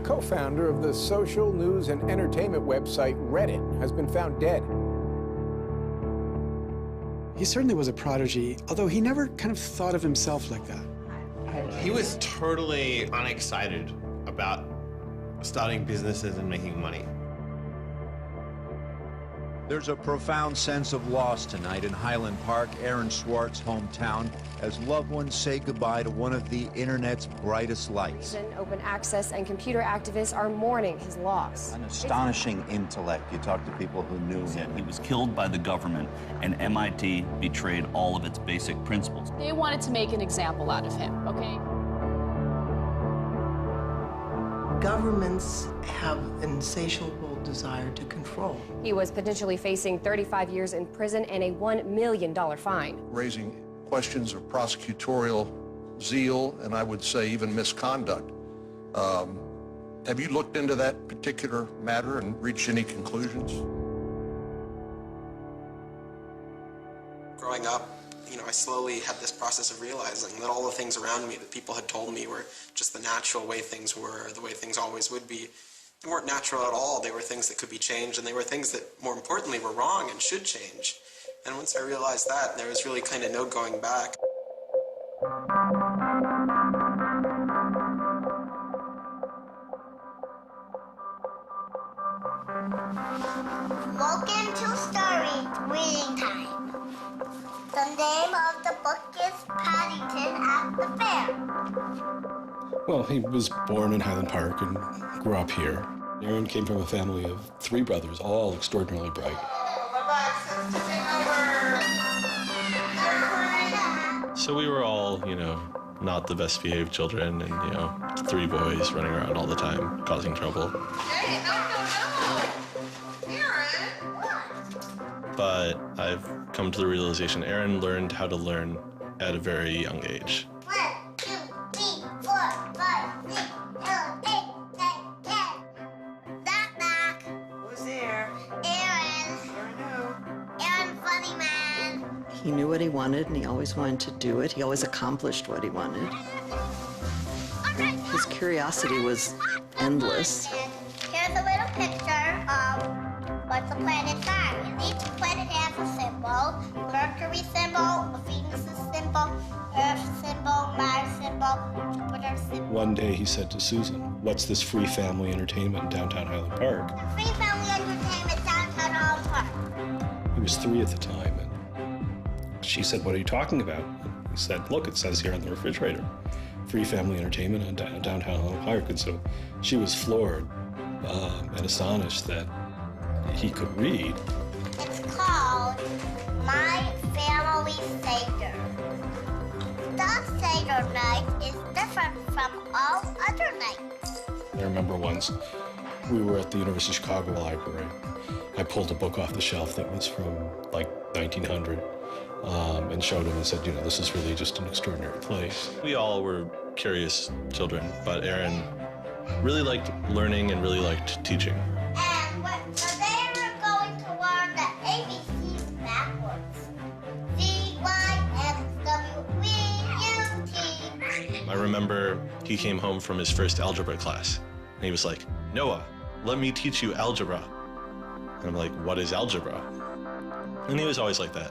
co-founder of the social news and entertainment website Reddit has been found dead. He certainly was a prodigy, although he never kind of thought of himself like that. He was totally unexcited about starting businesses and making money. There's a profound sense of loss tonight in Highland Park, Aaron Swartz's hometown, as loved ones say goodbye to one of the internet's brightest lights. Open access and computer activists are mourning his loss. An astonishing intellect. You talk to people who knew him. He was killed by the government, and MIT betrayed all of its basic principles. They wanted to make an example out of him, okay? Governments have an insatiable desire to control. He was potentially facing 35 years in prison and a $1 million fine. Raising questions of prosecutorial zeal, and I would say even misconduct. Have you looked into that particular matter and reached any conclusions? Growing up, I slowly had this process of realizing that all the things around me that people had told me were just the natural way things were, the way things always would be. They weren't natural at all. They were things that could be changed, and they were things that, more importantly, were wrong and should change. And once I realized that, there was really kind of no going back. Welcome to Story Reading Time. The name of the book is Paddington at the Fair. Well, he was born in Highland Park and grew up here. Aaron came from a family of 3 brothers, all extraordinarily bright. So we were all, not the best behaved children and, 3 boys running around all the time, causing trouble. Hey, no. Aaron, what? But I've come to the realization Aaron learned how to learn at a very young age. 1, 2, 3, 4, 5, 6, 7, 8, 9, 10. Knock, knock. Who's there? Aaron. Aaron, funny man. He knew what he wanted, and he always wanted to do it. He always accomplished what he wanted. His curiosity was endless. Here's a little picture of what's a planet sign. And each planet has a symbol. Mercury symbol, Venus symbol, Earth symbol, Mars symbol, Jupiter symbol. One day he said to Susan, "What's this free family entertainment in downtown Highland Park?" Free family entertainment downtown Highland Park. He was 3 at the time, and she said, "What are you talking about?" And he said, "Look, it says here on the refrigerator, free family entertainment in downtown Highland Park." And so she was floored and astonished that he could read. It's called My Family Seder. The Seder night is different from all other nights. I remember once we were at the University of Chicago Library. I pulled a book off the shelf that was from like 1900 and showed him and said, this is really just an extraordinary place. We all were curious children, but Aaron really liked learning and really liked teaching. And so they were going to learn the ABCs backwards. Z-Y-X-W-V-U-T. I remember he came home from his first algebra class, and he was like, "Noah, let me teach you algebra." And I'm like, "What is algebra?" And he was always like that.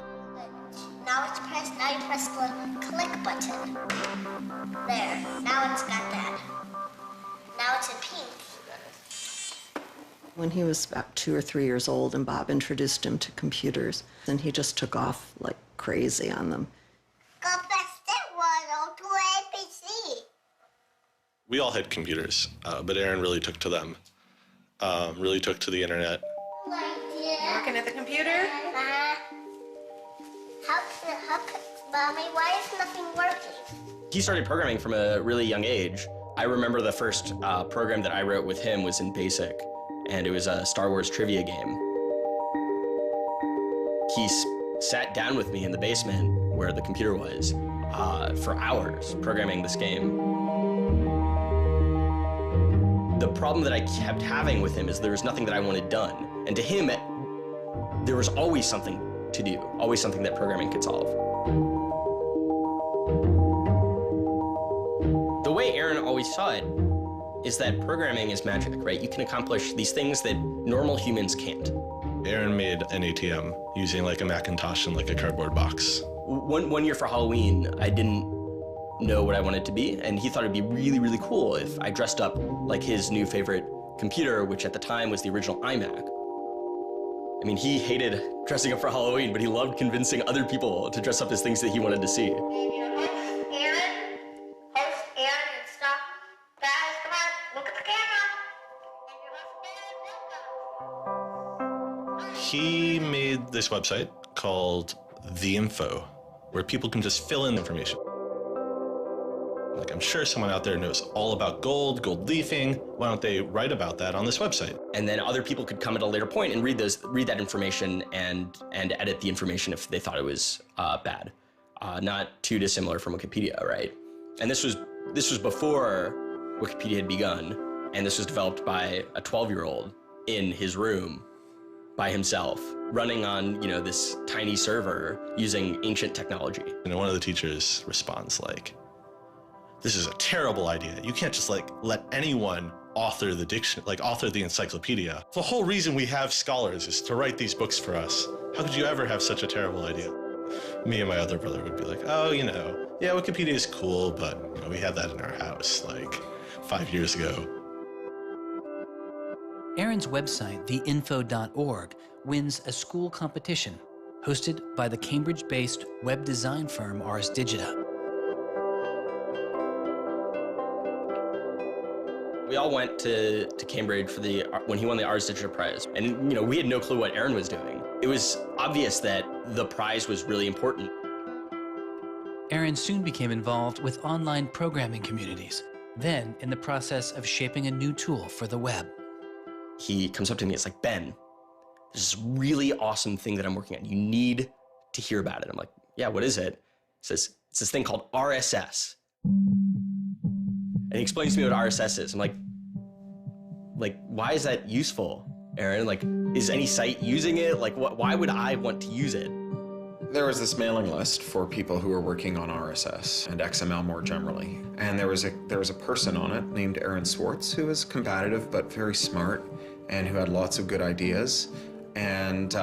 Now you press the click button. There, now it's got that. Now it's in pink. When he was about 2 or 3 years old, and Bob introduced him to computers, and he just took off like crazy on them. Go press the 102 ABC. We all had computers, but Aaron really took to them, really took to the internet. Working at the computer? Mommy, why is nothing working? He started programming from a really young age. I remember the first program that I wrote with him was in BASIC, and it was a Star Wars trivia game. He sat down with me in the basement where the computer was for hours programming this game. The problem that I kept having with him is there was nothing that I wanted done. And to him, there was always something to do, always something that programming could solve. The way Aaron always saw it is that programming is magic, right? You can accomplish these things that normal humans can't. Aaron made an ATM using like a Macintosh and like a cardboard box. One year for Halloween, I didn't know what I wanted to be, and he thought it'd be really, really cool if I dressed up like his new favorite computer, which at the time was the original iMac. I mean, he hated dressing up for Halloween, but he loved convincing other people to dress up as things that he wanted to see. He made this website called The Info, where people can just fill in information. Like, I'm sure someone out there knows all about gold leafing. Why don't they write about that on this website? And then other people could come at a later point and read that information and edit the information if they thought it was bad. Not too dissimilar from Wikipedia, right? And this was before Wikipedia had begun, and this was developed by a 12-year-old in his room by himself, running on, you know, this tiny server using ancient technology. And one of the teachers responds like, "This is a terrible idea. You can't just like let anyone author the encyclopedia. The whole reason we have scholars is to write these books for us. How could you ever have such a terrible idea?" Me and my other brother would be like, "Oh, you know, yeah, Wikipedia is cool, but you know, we had that in our house like 5 years ago." Aaron's website, theinfo.org, wins a school competition hosted by the Cambridge-based web design firm Ars Digita. We all went to Cambridge for when he won the Ars Digita Prize. And, you know, we had no clue what Aaron was doing. It was obvious that the prize was really important. Aaron soon became involved with online programming communities, then in the process of shaping a new tool for the web. He comes up to me, it's like, "Ben, there's this really awesome thing that I'm working on. You need to hear about it." I'm like, "Yeah, what is it?" He says, "It's this thing called RSS." And he explains to me what RSS is. I'm like, why is that useful, Aaron? Like, is any site using it? Like, why would I want to use it? There was this mailing list for people who were working on RSS and XML more generally. And there was a person on it named Aaron Swartz who was combative but very smart and who had lots of good ideas. And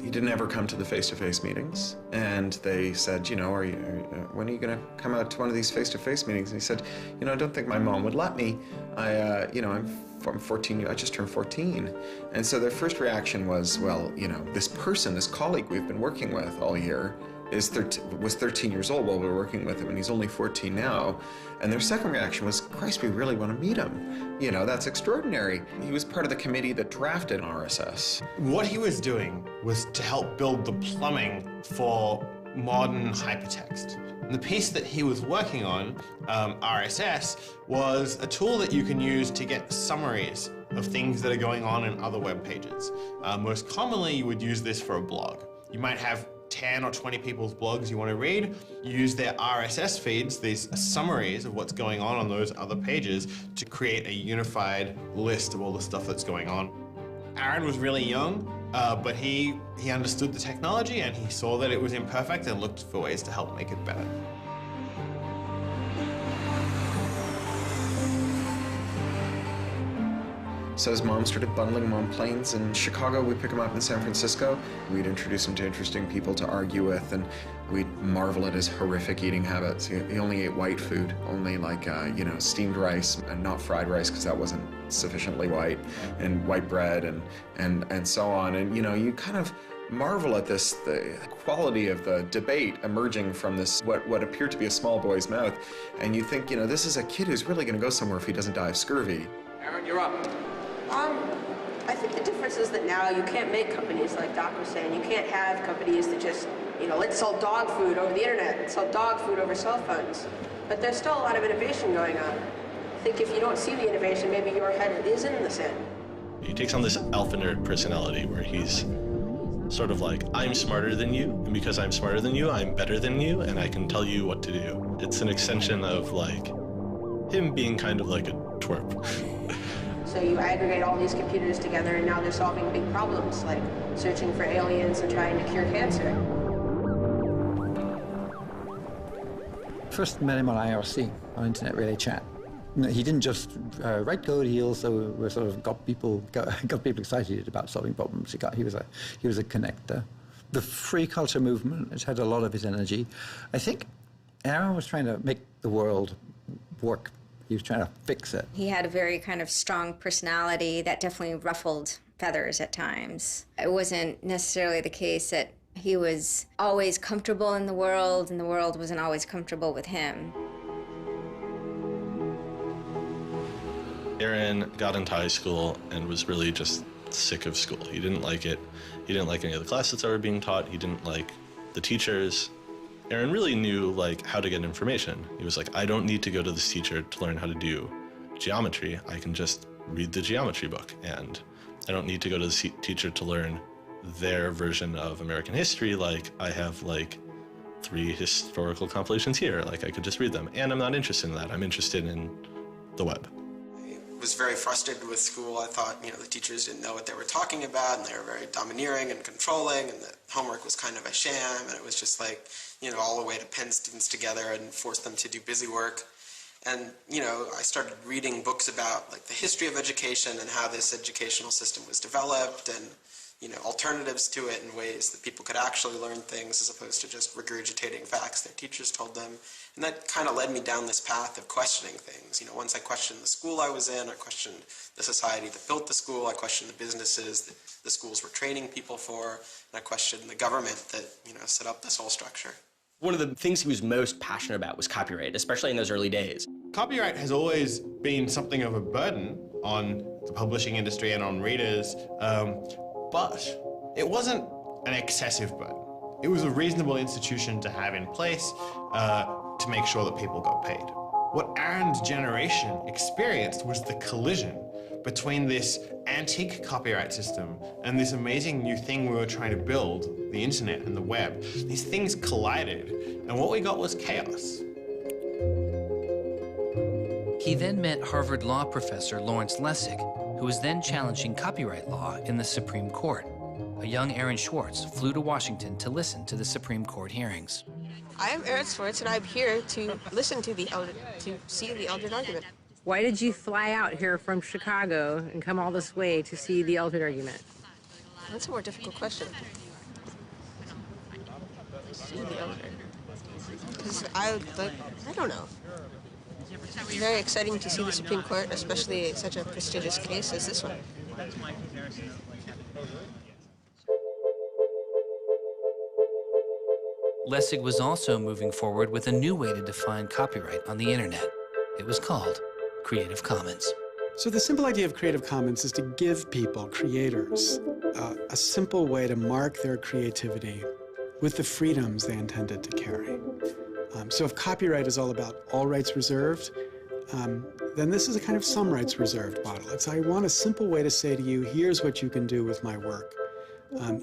he didn't ever come to the face-to-face meetings. And they said, you know, when are you going to come out to one of these face-to-face meetings? And he said, you know, I don't think my mom would let me. I'm 14, I just turned 14. And so their first reaction was, well, you know, this colleague we've been working with all year was 13 years old while we were working with him, and he's only 14 now. And their second reaction was, Christ, we really want to meet him. You know, that's extraordinary. He was part of the committee that drafted RSS. What he was doing was to help build the plumbing for modern hypertext. And the piece that he was working on, RSS, was a tool that you can use to get summaries of things that are going on in other web pages. Most commonly, you would use this for a blog. You might have 10 or 20 people's blogs you want to read. You use their RSS feeds, these summaries of what's going on those other pages, to create a unified list of all the stuff that's going on. Aaron was really young, but he understood the technology and he saw that it was imperfect and looked for ways to help make it better. So his mom started bundling him on planes in Chicago. We'd pick him up in San Francisco. We'd introduce him to interesting people to argue with, and we'd marvel at his horrific eating habits. He only ate white food, only like, you know, steamed rice and not fried rice because that wasn't sufficiently white, and white bread and so on. And, you know, you kind of marvel at this, the quality of the debate emerging from this, what appeared to be a small boy's mouth. And you think, you know, this is a kid who's really going to go somewhere if he doesn't die of scurvy. Aaron, you're up. I think the difference is that now you can't make companies like Doc was saying. You can't have companies that just, you know, let's sell dog food over the internet, let's sell dog food over cell phones. But there's still a lot of innovation going on. I think if you don't see the innovation, maybe your head is in the sand. He takes on this alpha nerd personality where he's sort of like, I'm smarter than you, and because I'm smarter than you, I'm better than you, and I can tell you what to do. It's an extension of like him being kind of like a twerp. So you aggregate all these computers together and now they're solving big problems like searching for aliens and trying to cure cancer. First met him on IRC, on Internet Relay Chat. He didn't just write code. He also sort of got people excited about solving problems. He was a connector. The free culture movement has had a lot of his energy. I think Aaron was trying to make the world work. He was trying to fix it. He had a very kind of strong personality that definitely ruffled feathers at times. It wasn't necessarily the case that he was always comfortable in the world and the world wasn't always comfortable with him. Aaron got into high school and was really just sick of school. He didn't like it. He didn't like any of the classes that were being taught. He didn't like the teachers. Aaron really knew like how to get information. He was like, I don't need to go to this teacher to learn how to do geometry. I can just read the geometry book, and I don't need to go to the teacher to learn their version of American history. Like, I have like 3 historical compilations here. Like, I could just read them, and I'm not interested in that. I'm interested in the web. I was very frustrated with school. I thought, the teachers didn't know what they were talking about, and they were very domineering and controlling, and the homework was kind of a sham, and it was just like, all the way to pin students together and force them to do busy work. And, I started reading books about like the history of education and how this educational system was developed, and, alternatives to it in ways that people could actually learn things as opposed to just regurgitating facts their teachers told them. And that kind of led me down this path of questioning things. Once I questioned the school I was in, I questioned the society that built the school, I questioned the businesses that the schools were training people for, and I questioned the government that, set up this whole structure. One of the things he was most passionate about was copyright, especially in those early days. Copyright has always been something of a burden on the publishing industry and on readers, but it wasn't an excessive burden. It was a reasonable institution to have in place to make sure that people got paid. What Aaron's generation experienced was the collision between this antique copyright system and this amazing new thing we were trying to build, the internet and the web. These things collided, and what we got was chaos. He then met Harvard law professor Lawrence Lessig, who was then challenging copyright law in the Supreme Court. A young Aaron Swartz flew to Washington to listen to the Supreme Court hearings. I am Aaron Swartz, and I'm here to listen to see the Eldred argument. Why did you fly out here from Chicago and come all this way to see the Eldred argument? That's a more difficult question. See the Eldred. Because I don't know. It's very exciting to see the Supreme Court, especially such a prestigious case as this one. Lessig was also moving forward with a new way to define copyright on the internet. It was called Creative Commons. So the simple idea of Creative Commons is to give people, creators, a simple way to mark their creativity with the freedoms they intended to carry. So if copyright is all about all rights reserved, then this is a kind of some rights reserved model. It's, I want a simple way to say to you, here's what you can do with my work,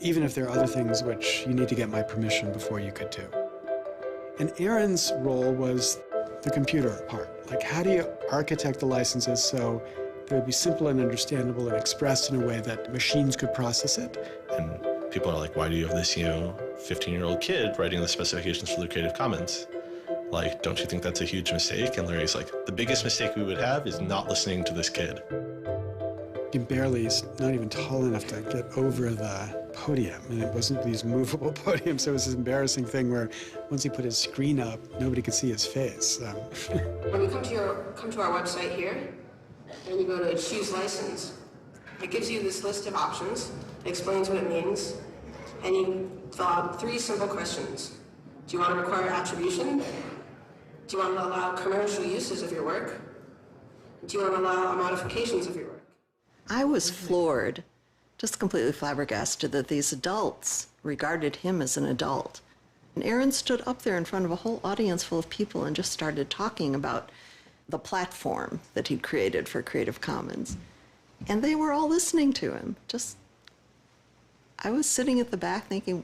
even if there are other things which you need to get my permission before you could do. And Aaron's role was the computer part. Like, how do you architect the licenses so they would be simple and understandable and expressed in a way that machines could process it? And people are like, why do you have this, 15-year-old kid writing the specifications for the Creative Commons? Like, don't you think that's a huge mistake? And Larry's like, the biggest mistake we would have is not listening to this kid. He barely is not even tall enough to get over the podium, and it wasn't these movable podiums, so it was this embarrassing thing where once he put his screen up, nobody could see his face. When you come to our website here, and you go to choose license, it gives you this list of options, it explains what it means, and you fill out 3 simple questions. Do you want to require attribution? Do you want to allow commercial uses of your work? Do you want to allow modifications of your work? I was floored, just completely flabbergasted that these adults regarded him as an adult. And Aaron stood up there in front of a whole audience full of people and just started talking about the platform that he'd created for Creative Commons. And they were all listening to him. I was sitting at the back thinking,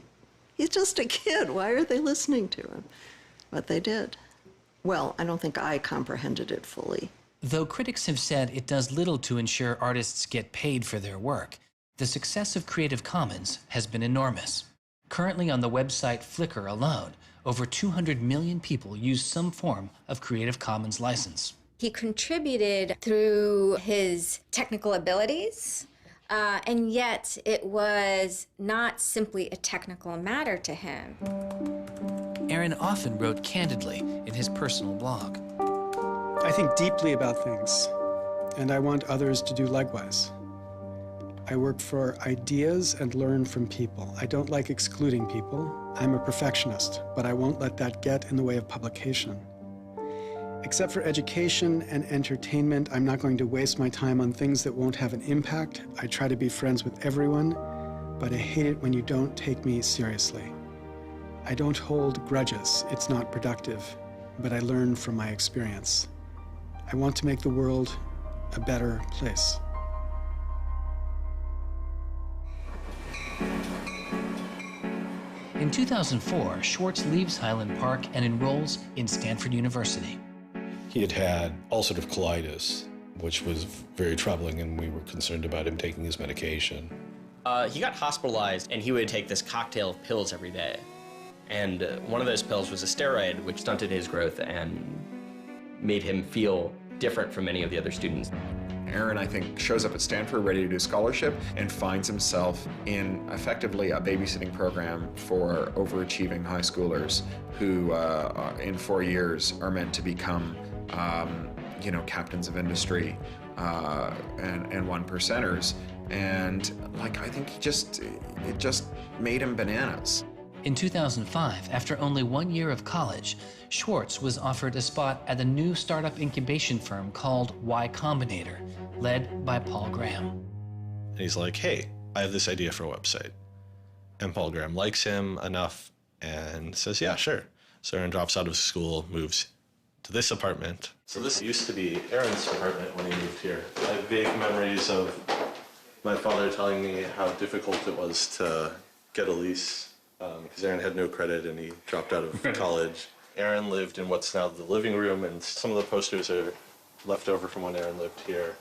he's just a kid. Why are they listening to him? But they did. Well, I don't think I comprehended it fully. Though critics have said it does little to ensure artists get paid for their work, the success of Creative Commons has been enormous. Currently on the website Flickr alone, over 200 million people use some form of Creative Commons license. He contributed through his technical abilities, and yet it was not simply a technical matter to him. Aaron often wrote candidly in his personal blog. I think deeply about things, and I want others to do likewise. I work for ideas and learn from people. I don't like excluding people. I'm a perfectionist, but I won't let that get in the way of publication. Except for education and entertainment, I'm not going to waste my time on things that won't have an impact. I try to be friends with everyone, but I hate it when you don't take me seriously. I don't hold grudges. It's not productive, but I learn from my experience. I want to make the world a better place. In 2004, Schwartz leaves Highland Park and enrolls in Stanford University. He had had ulcerative colitis, which was very troubling, and we were concerned about him taking his medication. He got hospitalized, and he would take this cocktail of pills every day. And one of those pills was a steroid, which stunted his growth and made him feel different from many of the other students. Aaron, I think, shows up at Stanford ready to do scholarship and finds himself in effectively a babysitting program for overachieving high schoolers who, in 4 years, are meant to become, you know, captains of industry and one percenters. And like, I think it just made him bananas. In 2005, after only 1 year of college, Schwartz was offered a spot at a new startup incubation firm called Y Combinator, led by Paul Graham. And he's like, hey, I have this idea for a website. And Paul Graham likes him enough and says, yeah, sure. So Aaron drops out of school, moves to this apartment. So this used to be Aaron's apartment when he moved here. I have vague memories of my father telling me how difficult it was to get a lease because Aaron had no credit and he dropped out of college. Aaron lived in what's now the living room, and some of the posters are left over from when Aaron lived here.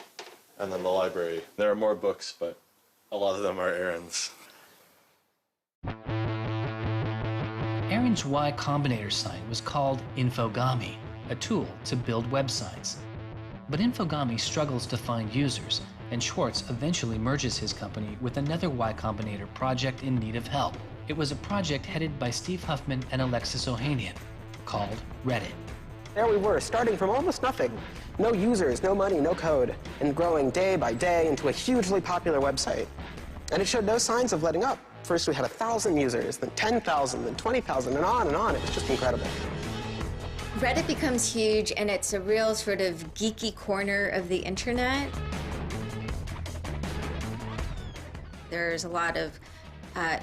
And then the library. There are more books, but a lot of them are Aaron's. Aaron's Y Combinator site was called Infogami, a tool to build websites. But Infogami struggles to find users, and Schwartz eventually merges his company with another Y Combinator project in need of help. It was a project headed by Steve Huffman and Alexis Ohanian, called Reddit. There we were, starting from almost nothing. No users, no money, no code, and growing day by day into a hugely popular website. And it showed no signs of letting up. First we had 1,000 users, then 10,000, then 20,000, and on and on. It was just incredible. Reddit becomes huge, and it's a real sort of geeky corner of the internet. There's a lot of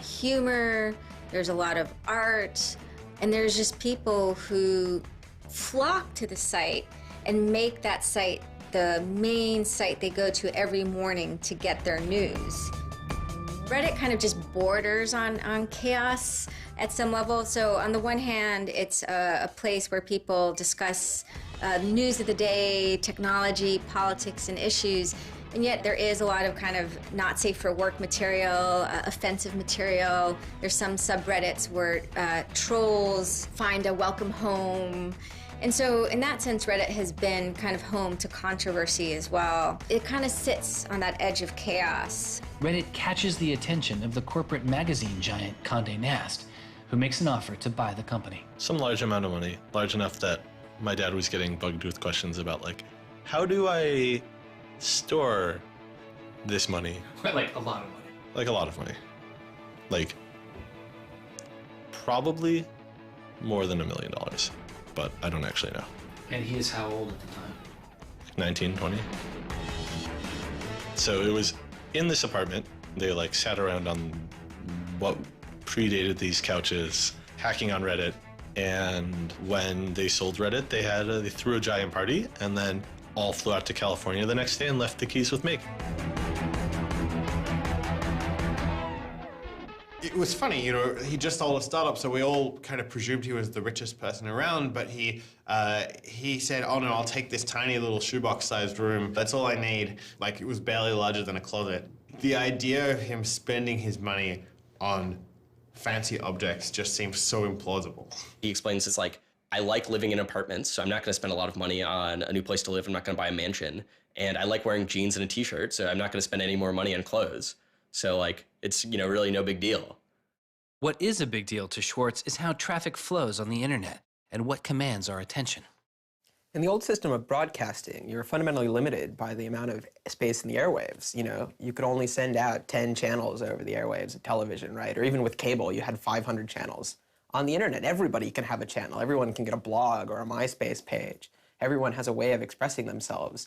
humor, there's a lot of art, and there's just people who flock to the site and make that site the main site they go to every morning to get their news. Reddit kind of just borders on chaos at some level. So on the one hand, it's a place where people discuss news of the day, technology, politics, and issues. And yet there is a lot of kind of not safe for work material, offensive material. There's some subreddits where trolls find a welcome home. And so in that sense, Reddit has been kind of home to controversy as well. It kind of sits on that edge of chaos. Reddit catches the attention of the corporate magazine giant Condé Nast, who makes an offer to buy the company. Some large amount of money, large enough that my dad was getting bugged with questions about, like, how do I store this money? Like a lot of money. Like a lot of money. Like, probably more than $1 million, but I don't actually know. And he is how old at the time? 19, 20. So it was in this apartment. They like sat around on what predated these couches, hacking on Reddit. And when they sold Reddit, they threw a giant party and then all flew out to California the next day and left the keys with me. It was funny, you know, he just sold a startup, so we all kind of presumed he was the richest person around, but he said, oh no, I'll take this tiny little shoebox-sized room. That's all I need. Like, it was barely larger than a closet. The idea of him spending his money on fancy objects just seems so implausible. He explains it's like, I like living in apartments, so I'm not going to spend a lot of money on a new place to live. I'm not going to buy a mansion. And I like wearing jeans and a t-shirt, so I'm not going to spend any more money on clothes. So like, it's, you know, really no big deal. What is a big deal to Schwartz is how traffic flows on the internet and what commands our attention. In the old system of broadcasting, you were fundamentally limited by the amount of space in the airwaves. You know, you could only send out 10 channels over the airwaves of television, right? Or even with cable, you had 500 channels. On the internet, everybody can have a channel. Everyone can get a blog or a MySpace page. Everyone has a way of expressing themselves.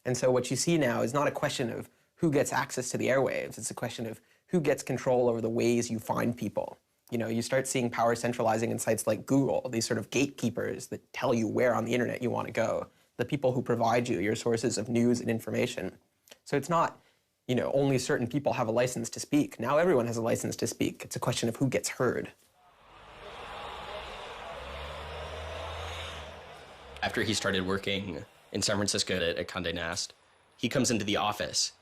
And so what you see now is not a question of who gets access to the airwaves. It's a question of who gets control over the ways you find people. You know, you start seeing power centralizing in sites like Google, these sort of gatekeepers that tell you where on the internet you want to go, the people who provide you your sources of news and information. So it's not, you know, only certain people have a license to speak. Now everyone has a license to speak. It's a question of who gets heard. After he started working in San Francisco at Condé Nast, he comes into the office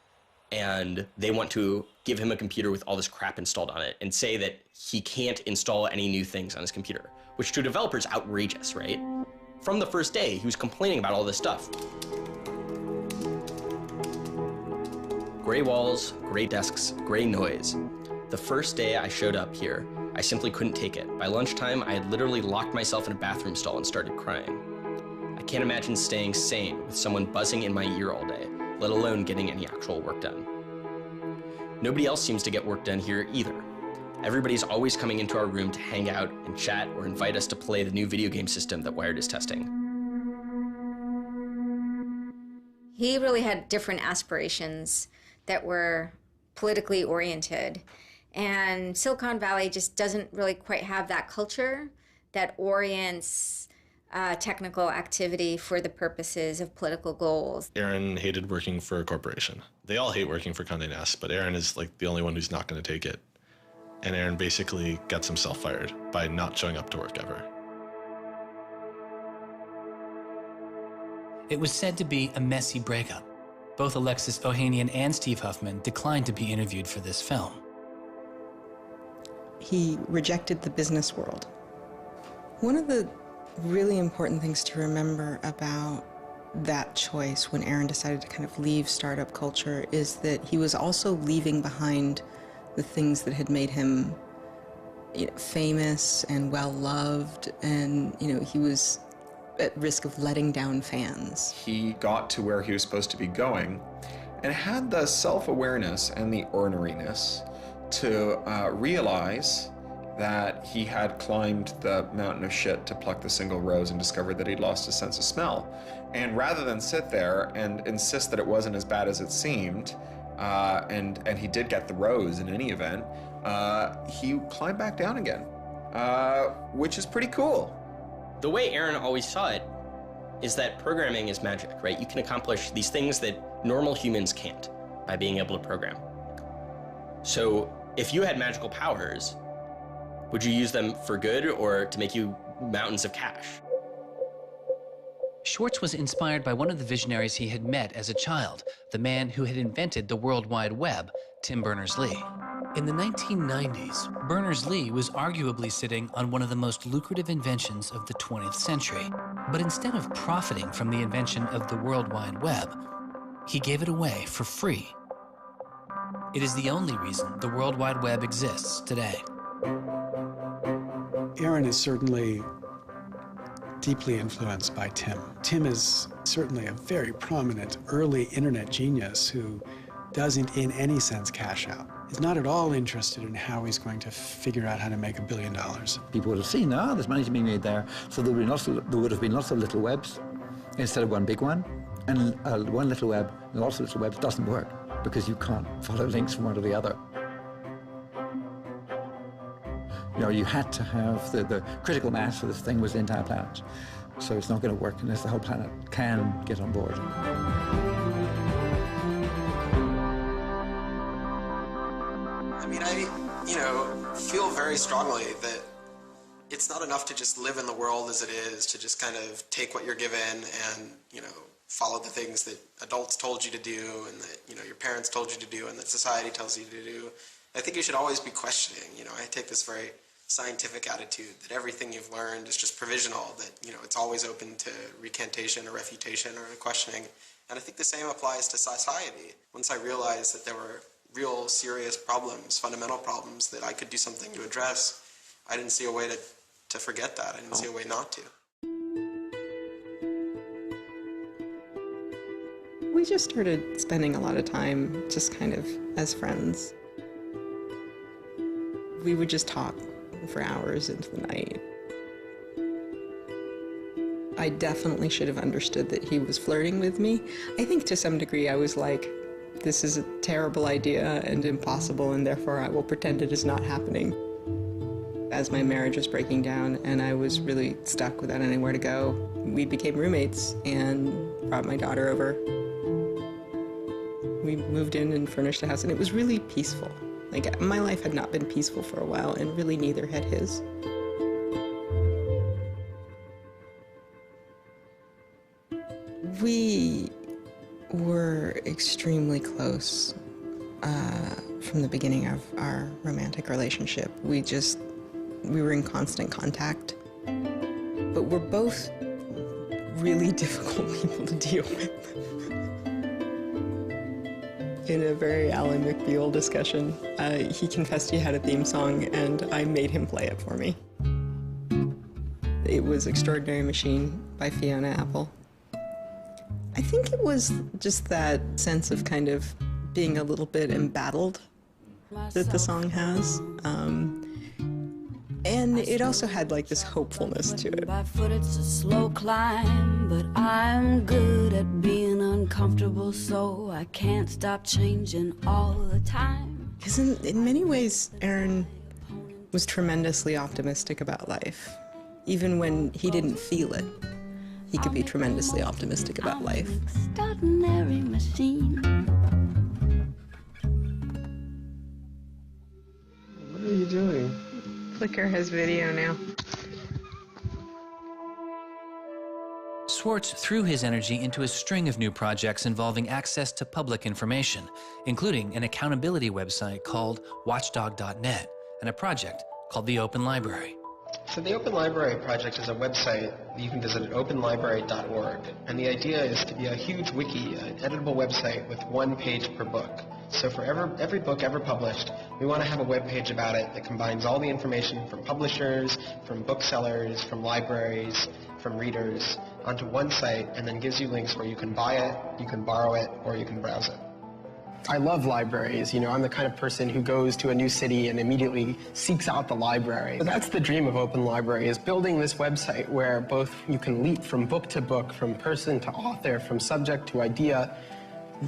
and they want to give him a computer with all this crap installed on it and say that he can't install any new things on his computer, which to a developer is outrageous, right? From the first day, he was complaining about all this stuff. Gray walls, gray desks, gray noise. The first day I showed up here, I simply couldn't take it. By lunchtime, I had literally locked myself in a bathroom stall and started crying. I can't imagine staying sane with someone buzzing in my ear all day, let alone getting any actual work done. Nobody else seems to get work done here either. Everybody's always coming into our room to hang out and chat or invite us to play the new video game system that Wired is testing. He really had different aspirations that were politically oriented. And Silicon Valley just doesn't really quite have that culture that orients technical activity for the purposes of political goals. Aaron hated working for a corporation. They all hate working for Condé Nast, but Aaron is like the only one who's not going to take it. And Aaron basically gets himself fired by not showing up to work ever. It was said to be a messy breakup. Both Alexis Ohanian and Steve Huffman declined to be interviewed for this film. He rejected the business world. One of the really important things to remember about that choice when Aaron decided to kind of leave startup culture is that he was also leaving behind the things that had made him, you know, famous and well-loved, and, you know, he was at risk of letting down fans. He got to where he was supposed to be going and had the self-awareness and the orneriness to realize that he had climbed the mountain of shit to pluck the single rose and discovered that he'd lost his sense of smell. And rather than sit there and insist that it wasn't as bad as it seemed, and he did get the rose in any event, he climbed back down again, which is pretty cool. The way Aaron always saw it is that programming is magic, right? You can accomplish these things that normal humans can't by being able to program. So if you had magical powers, would you use them for good or to make you mountains of cash? Schwartz was inspired by one of the visionaries he had met as a child, the man who had invented the World Wide Web, Tim Berners-Lee. In the 1990s, Berners-Lee was arguably sitting on one of the most lucrative inventions of the 20th century. But instead of profiting from the invention of the World Wide Web, he gave it away for free. It is the only reason the World Wide Web exists today. Aaron is certainly deeply influenced by Tim. Tim is certainly a very prominent early internet genius who doesn't in any sense cash out. He's not at all interested in how he's going to figure out how to make $1 billion. People would have seen, there's money to be made there, so there would have been lots of little webs instead of one big one. And one little web and lots of little webs doesn't work because you can't follow links from one to the other. You know, you had to have the critical mass of this thing was the entire planet. So it's not going to work unless the whole planet can get on board. I mean, I feel very strongly that it's not enough to just live in the world as it is, to just kind of take what you're given and, follow the things that adults told you to do and that, your parents told you to do and that society tells you to do. I think you should always be questioning. I take this very scientific attitude that everything you've learned is just provisional, that, you know, it's always open to recantation or refutation or questioning. And I think the same applies to society. Once I realized that there were real serious problems, fundamental problems that I could do something to address, I didn't see a way to forget that. I didn't see a way not to. We just started spending a lot of time just kind of as friends. We would just talk for hours into the night. I definitely should have understood that he was flirting with me. I think to some degree I was like, this is a terrible idea and impossible, and therefore I will pretend it is not happening. As my marriage was breaking down and I was really stuck without anywhere to go, we became roommates and brought my daughter over. We moved in and furnished a house, and it was really peaceful. Like, my life had not been peaceful for a while, and really neither had his. We were extremely close from the beginning of our romantic relationship. We were in constant contact. But we're both really difficult people to deal with. In a very Alan McBeal discussion, he confessed he had a theme song, and I made him play it for me. It was Extraordinary Machine by Fiona Apple. I think it was just that sense of kind of being a little bit embattled that the song has. And it also had like this hopefulness to it. By foot it's a slow climb, but I'm good at being uncomfortable, so I can't stop changing all the time. Because in many ways, Aaron was tremendously optimistic about life. Even when he didn't feel it, he could be tremendously optimistic about life. Extraordinary machine. What are you doing? Flickr has video now. Swartz threw his energy into a string of new projects involving access to public information, including an accountability website called watchdog.net and a project called the Open Library. So the Open Library project is a website that you can visit at openlibrary.org. And the idea is to be a huge wiki, an editable website with one page per book. So for every book ever published, we want to have a web page about it that combines all the information from publishers, from booksellers, from libraries, from readers onto one site, and then gives you links where you can buy it, you can borrow it, or you can browse it. I love libraries. You know, I'm the kind of person who goes to a new city and immediately seeks out the library. So that's the dream of Open Library, is building this website where both you can leap from book to book, from person to author, from subject to idea,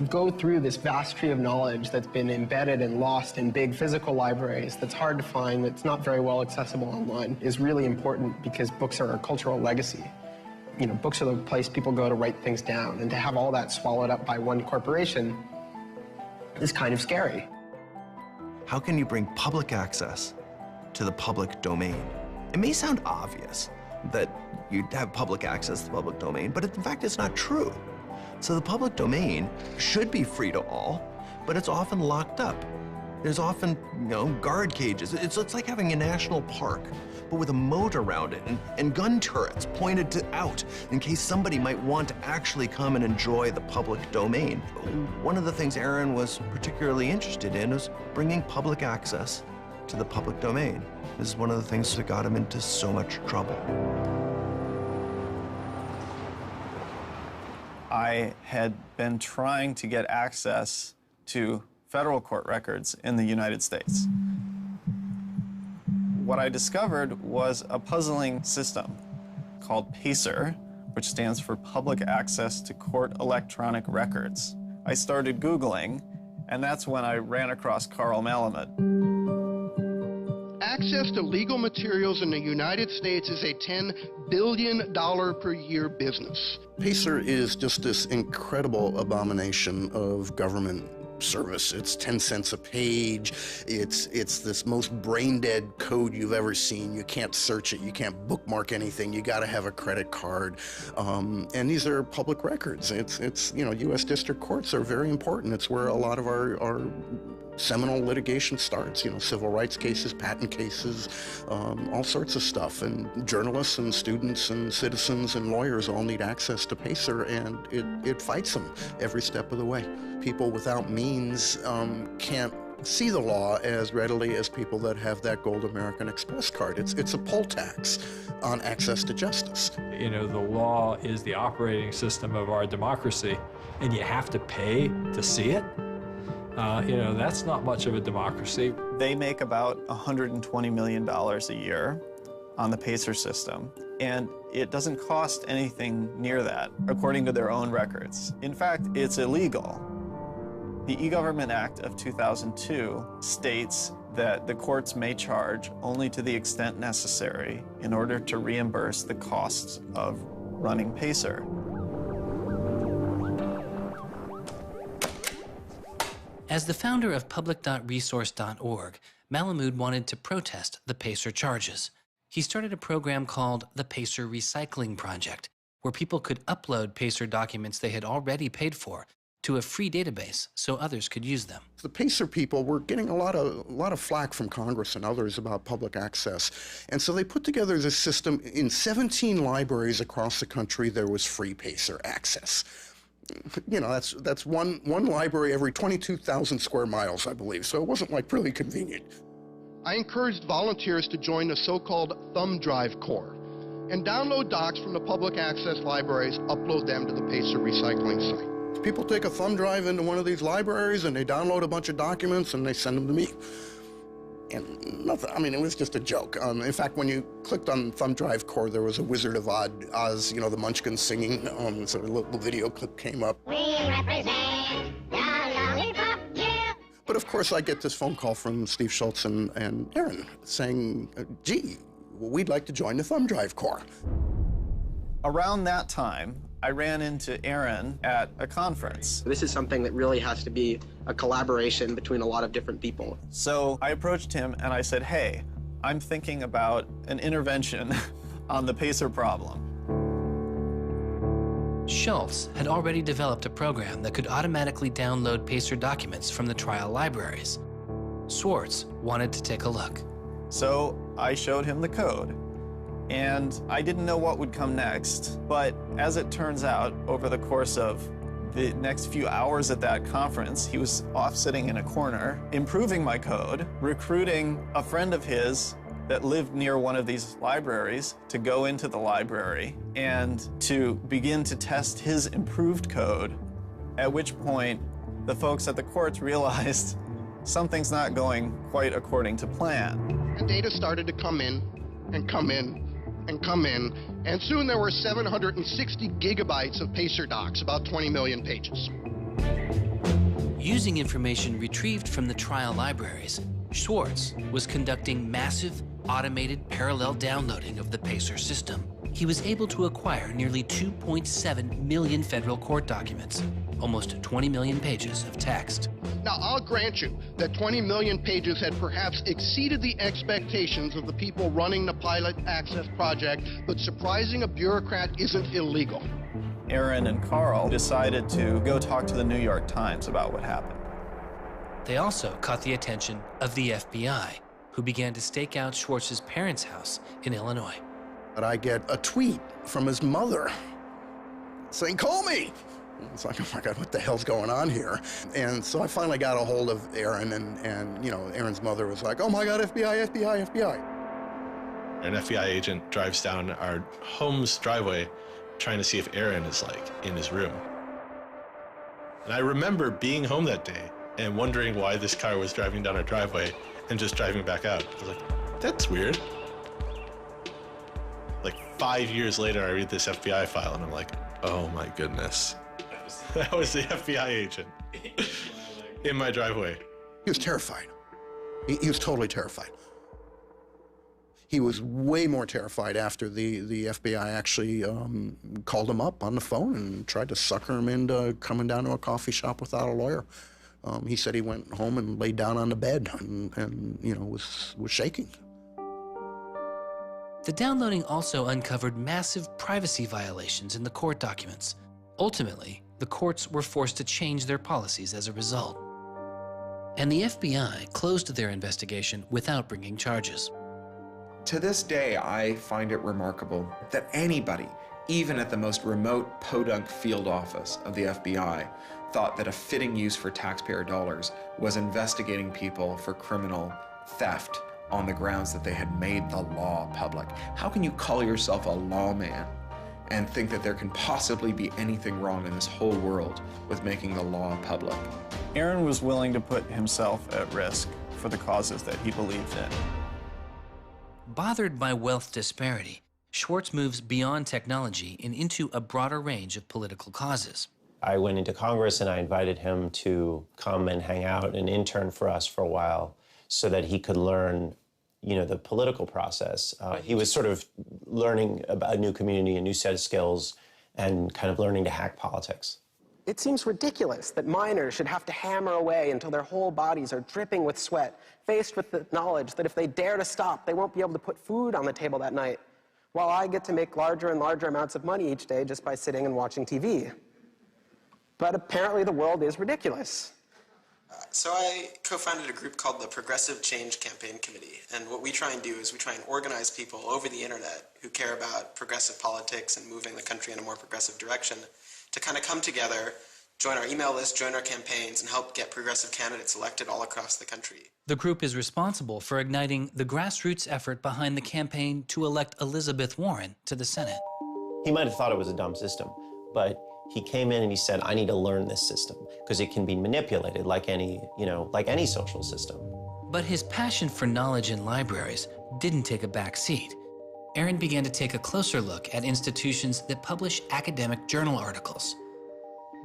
go through this vast tree of knowledge that's been embedded and lost in big physical libraries that's hard to find, that's not very well accessible online, is really important because books are a cultural legacy. You know, books are the place people go to write things down, and to have all that swallowed up by one corporation is kind of scary. How can you bring public access to the public domain? It may sound obvious that you'd have public access to the public domain, but in fact, it's not true. So the public domain should be free to all, but it's often locked up. There's often, guard cages. It's like having a national park, but with a moat around it and gun turrets pointed out in case somebody might want to actually come and enjoy the public domain. One of the things Aaron was particularly interested in was bringing public access to the public domain. This is one of the things that got him into so much trouble. I had been trying to get access to federal court records in the United States. What I discovered was a puzzling system called PACER, which stands for Public Access to Court Electronic Records. I started Googling, and that's when I ran across Carl Malamud. Access to legal materials in the United States is a $10 billion per year business. PACER is just this incredible abomination of government service. It's 10 cents a page. It's this most brain-dead code you've ever seen. You can't search it. You can't bookmark anything. You got to have a credit card. And these are public records. It's U.S. district courts are very important. It's where a lot of our seminal litigation starts, civil rights cases, patent cases, all sorts of stuff. And journalists and students and citizens and lawyers all need access to PACER, and it fights them every step of the way. People without means can't see the law as readily as people that have that gold American Express card. It's a poll tax on access to justice. The law is the operating system of our democracy, and you have to pay to see it. That's not much of a democracy. They make about $120 million a year on the PACER system, and it doesn't cost anything near that, according to their own records. In fact, it's illegal. The E-Government Act of 2002 states that the courts may charge only to the extent necessary in order to reimburse the costs of running PACER. As the founder of public.resource.org, Malamud wanted to protest the PACER charges. He started a program called the PACER Recycling Project, where people could upload PACER documents they had already paid for to a free database so others could use them. The PACER people were getting a lot of flack from Congress and others about public access. And so they put together this system. In 17 libraries across the country, there was free PACER access. That's one library every 22,000 square miles, I believe. So it wasn't like really convenient. I encouraged volunteers to join the so-called thumb drive corps and download docs from the public access libraries, upload them to the PACER recycling site. People take a thumb drive into one of these libraries and they download a bunch of documents and they send them to me. And nothing, it was just a joke. In fact, when you clicked on Thumb Drive Core, there was a Wizard of Oz, the Munchkins singing, so a little video clip came up. We represent the lollipop, yeah. But of course, I get this phone call from Steve Schultz and Aaron saying, gee, we'd like to join the Thumb Drive Core. Around that time, I ran into Aaron at a conference. This is something that really has to be a collaboration between a lot of different people. So I approached him and I said, hey, I'm thinking about an intervention on the PACER problem. Schultz had already developed a program that could automatically download PACER documents from the trial libraries. Swartz wanted to take a look. So I showed him the code. And I didn't know what would come next, but as it turns out, over the course of the next few hours at that conference, he was off sitting in a corner, improving my code, recruiting a friend of his that lived near one of these libraries to go into the library and to begin to test his improved code, at which point the folks at the courts realized something's not going quite according to plan. And data started to come in and come in and come in, and soon there were 760 gigabytes of PACER docs, about 20 million pages. Using information retrieved from the trial libraries, Swartz was conducting massive, automated parallel downloading of the PACER system. He was able to acquire nearly 2.7 million federal court documents, almost 20 million pages of text. Now, I'll grant you that 20 million pages had perhaps exceeded the expectations of the people running the pilot access project, but surprising a bureaucrat isn't illegal. Aaron and Carl decided to go talk to the New York Times about what happened. They also caught the attention of the FBI, who began to stake out Schwartz's parents' house in Illinois. But I get a tweet from his mother saying, call me. It's like, oh my God, what the hell's going on here? And so I finally got a hold of Aaron, and Aaron's mother was like, oh my God, FBI, FBI, FBI. An FBI agent drives down our home's driveway trying to see if Aaron is in his room. And I remember being home that day and wondering why this car was driving down our driveway and just driving back out. I was like, that's weird. 5 years later, I read this FBI file and I'm like, oh my goodness. That was the FBI agent in my driveway. He was terrified. He was totally terrified. He was way more terrified after the FBI actually called him up on the phone and tried to sucker him into coming down to a coffee shop without a lawyer. He said he went home and laid down on the bed and was shaking. The downloading also uncovered massive privacy violations in the court documents. Ultimately, the courts were forced to change their policies as a result. And the FBI closed their investigation without bringing charges. To this day, I find it remarkable that anybody, even at the most remote podunk field office of the FBI, thought that a fitting use for taxpayer dollars was investigating people for criminal theft on the grounds that they had made the law public. How can you call yourself a lawman and think that there can possibly be anything wrong in this whole world with making the law public? Aaron was willing to put himself at risk for the causes that he believed in. Bothered by wealth disparity, Schwartz moves beyond technology and into a broader range of political causes. I went into Congress and I invited him to come and hang out and intern for us for a while so that he could learn, the political process. He was sort of learning about a new community, a new set of skills, and kind of learning to hack politics. It seems ridiculous that miners should have to hammer away until their whole bodies are dripping with sweat, faced with the knowledge that if they dare to stop, they won't be able to put food on the table that night, while I get to make larger and larger amounts of money each day just by sitting and watching TV. But apparently the world is ridiculous. So I co-founded a group called the Progressive Change Campaign Committee, and what we try and do is we try and organize people over the internet who care about progressive politics and moving the country in a more progressive direction to kind of come together, join our email list, join our campaigns, and help get progressive candidates elected all across the country. The group is responsible for igniting the grassroots effort behind the campaign to elect Elizabeth Warren to the Senate. He might have thought it was a dumb system, but he came in and he said, I need to learn this system because it can be manipulated like any social system. But his passion for knowledge in libraries didn't take a back seat. Aaron began to take a closer look at institutions that publish academic journal articles.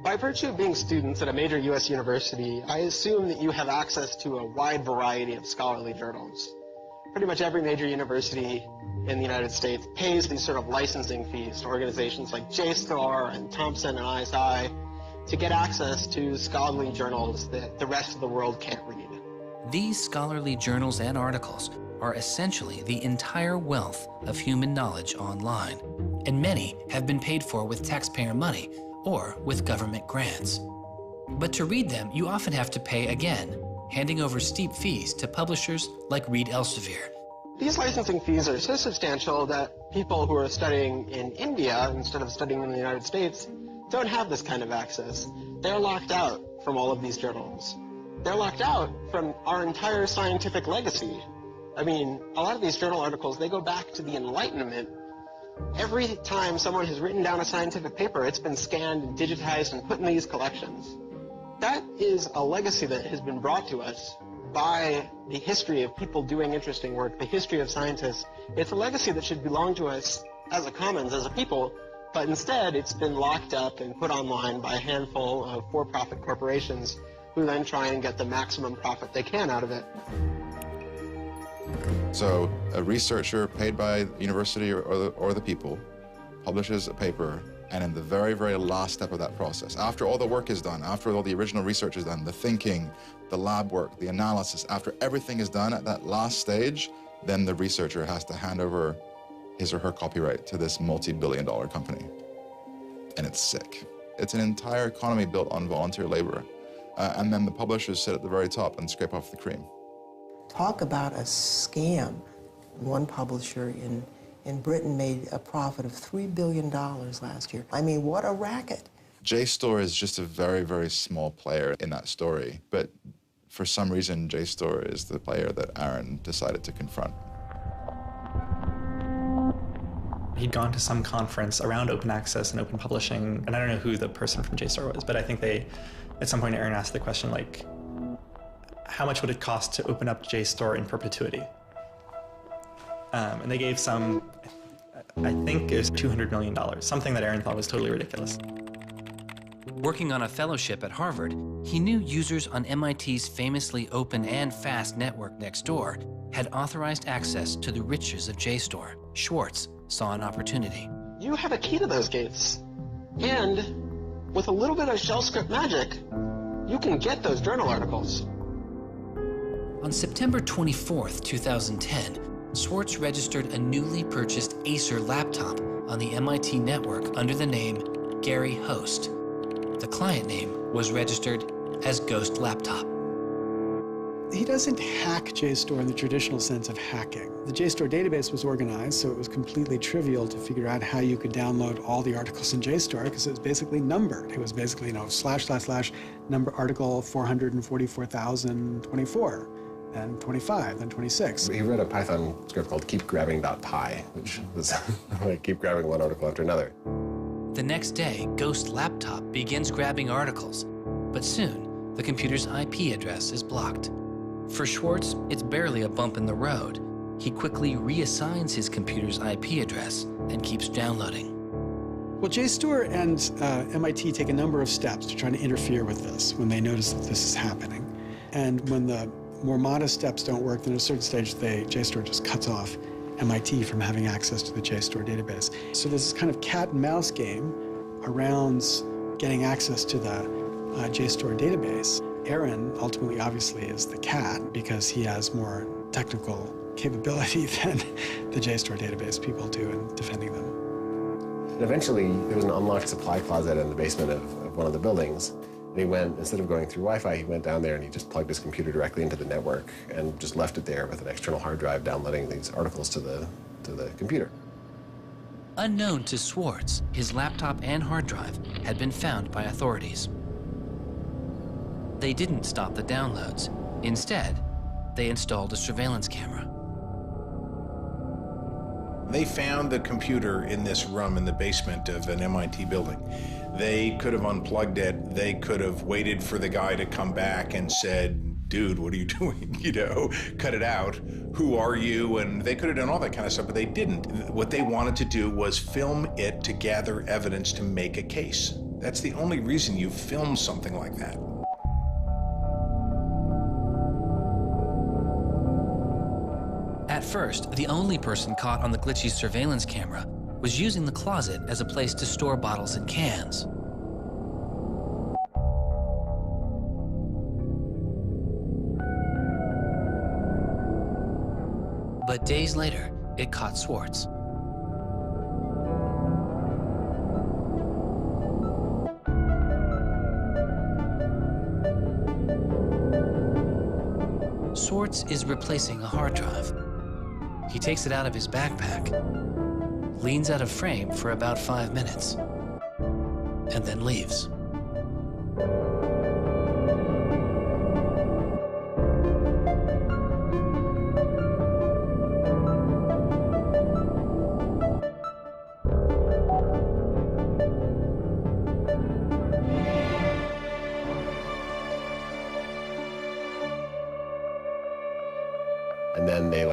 By virtue of being students at a major U.S. university, I assume that you have access to a wide variety of scholarly journals. Pretty much every major university in the United States pays these sort of licensing fees to organizations like JSTOR and Thomson and ISI to get access to scholarly journals that the rest of the world can't read. These scholarly journals and articles are essentially the entire wealth of human knowledge online, and many have been paid for with taxpayer money or with government grants. But to read them, you often have to pay again, handing over steep fees to publishers like Reed Elsevier. These licensing fees are so substantial that people who are studying in India instead of studying in the United States don't have this kind of access. They're locked out from all of these journals. They're locked out from our entire scientific legacy. I mean, a lot of these journal articles, they go back to the Enlightenment. Every time someone has written down a scientific paper, it's been scanned and digitized and put in these collections. That is a legacy that has been brought to us by the history of people doing interesting work, the history of scientists. It's a legacy that should belong to us as a commons, as a people, but instead it's been locked up and put online by a handful of for-profit corporations who then try and get the maximum profit they can out of it. So a researcher paid by the university or the people publishes a paper, and in the very, very last step of that process, after all the work is done, after all the original research is done, the thinking, the lab work, the analysis, after everything is done at that last stage, then the researcher has to hand over his or her copyright to this multi-billion-dollar company. And it's sick. It's an entire economy built on volunteer labor. And then the publishers sit at the very top and scrape off the cream. Talk about a scam. One publisher in Britain made a profit of $3 billion last year. I mean, what a racket. JSTOR is just a very, very small player in that story, but for some reason, JSTOR is the player that Aaron decided to confront. He'd gone to some conference around open access and open publishing, and I don't know who the person from JSTOR was, but I think at some point Aaron asked the question, like, how much would it cost to open up JSTOR in perpetuity? And they gave some, I think it was $200 million, something that Aaron thought was totally ridiculous. Working on a fellowship at Harvard, he knew users on MIT's famously open and fast network Nextdoor had authorized access to the riches of JSTOR. Schwartz saw an opportunity. You have a key to those gates. And with a little bit of shell script magic, you can get those journal articles. On September 24th, 2010, Schwartz registered a newly purchased Acer laptop on the MIT network under the name Gary Host. The client name was registered as Ghost Laptop. He doesn't hack JSTOR in the traditional sense of hacking. The JSTOR database was organized, so it was completely trivial to figure out how you could download all the articles in JSTOR because it was basically numbered. It was basically, / number article 444,024, then 25, then 26. He wrote a Python script called keepgrabbing.py, which was like keep grabbing one article after another. The next day, Ghost Laptop begins grabbing articles, but soon, the computer's IP address is blocked. For Schwartz, it's barely a bump in the road. He quickly reassigns his computer's IP address and keeps downloading. Well, JSTOR and MIT take a number of steps to try to interfere with this when they notice that this is happening. And when the more modest steps don't work, then at a certain stage, JSTOR just cuts off MIT from having access to the JSTOR database. So there's this kind of cat and mouse game around getting access to the JSTOR database. Aaron ultimately, obviously, is the cat because he has more technical capability than the JSTOR database people do in defending them. And eventually, there was an unlocked supply closet in the basement of one of the buildings. And he went, instead of going through Wi-Fi, he went down there and he just plugged his computer directly into the network and just left it there with an external hard drive downloading these articles to the computer. Unknown to Schwartz, his laptop and hard drive had been found by authorities. They didn't stop the downloads. Instead, they installed a surveillance camera. They found the computer in this room in the basement of an MIT building. They could have unplugged it. They could have waited for the guy to come back and said, dude, what are you doing? You know, cut it out. Who are you? And they could have done all that kind of stuff, but they didn't. What they wanted to do was film it to gather evidence to make a case. That's the only reason you film something like that. At first, the only person caught on the glitchy surveillance camera was using the closet as a place to store bottles and cans. But days later, it caught Schwartz. Schwartz is replacing a hard drive. He takes it out of his backpack, leans out of frame for about 5 minutes, and then leaves. And then they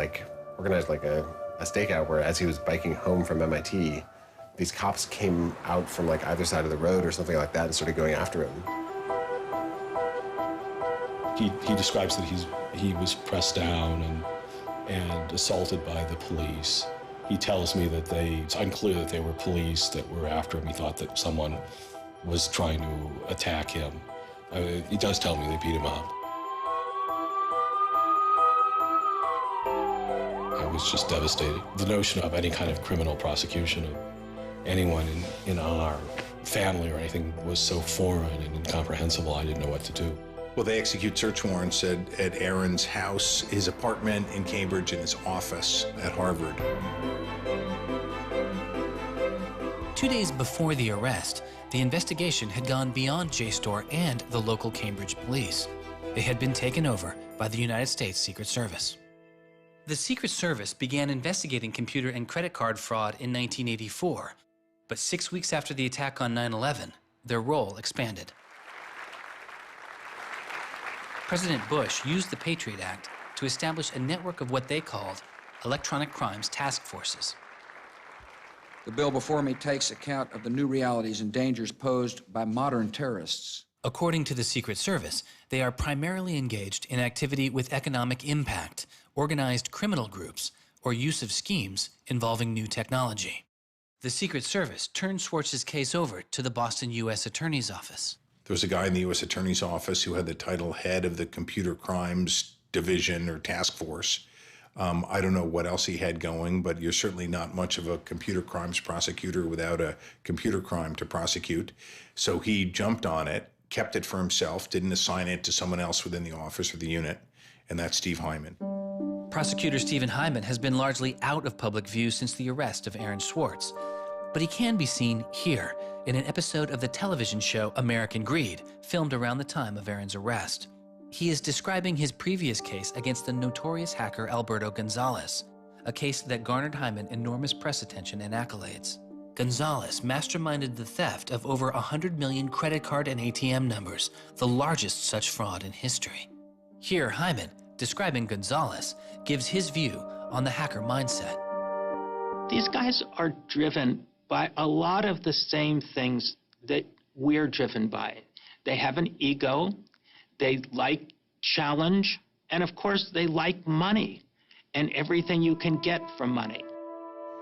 organized a stakeout where as he was biking home from MIT, these cops came out from either side of the road or something like that and started going after him. He describes that he was pressed down and assaulted by the police. He tells me that it's unclear that they were police that were after him. He thought that someone was trying to attack him. He does tell me they beat him up. I was just devastated. The notion of any kind of criminal prosecution of anyone in our family or anything was so foreign and incomprehensible, I didn't know what to do. Well, they execute search warrants at Aaron's house, his apartment in Cambridge, and his office at Harvard. 2 days before the arrest, the investigation had gone beyond JSTOR and the local Cambridge police. They had been taken over by the United States Secret Service. The Secret Service began investigating computer and credit card fraud in 1984, but 6 weeks after the attack on 9/11, their role expanded. President Bush used the Patriot Act to establish a network of what they called electronic crimes task forces. The bill before me takes account of the new realities and dangers posed by modern terrorists. According to the Secret Service, they are primarily engaged in activity with economic impact, organized criminal groups, or use of schemes involving new technology. The Secret Service turned Schwartz's case over to the Boston U.S. Attorney's Office. There was a guy in the U.S. Attorney's Office who had the title head of the Computer Crimes Division or Task Force. I don't know what else he had going, but you're certainly not much of a computer crimes prosecutor without a computer crime to prosecute. So he jumped on it, kept it for himself, didn't assign it to someone else within the office or the unit, and that's Steve Hyman. Prosecutor Stephen Hyman has been largely out of public view since the arrest of Aaron Swartz, but he can be seen here in an episode of the television show American Greed, filmed around the time of Aaron's arrest. He is describing his previous case against the notorious hacker Alberto Gonzalez, a case that garnered Hyman enormous press attention and accolades. Gonzalez masterminded the theft of over 100 million credit card and ATM numbers, the largest such fraud in history. Here, Hyman, describing Gonzalez, gives his view on the hacker mindset. These guys are driven by a lot of the same things that we're driven by. They have an ego, they like challenge, and of course they like money and everything you can get from money.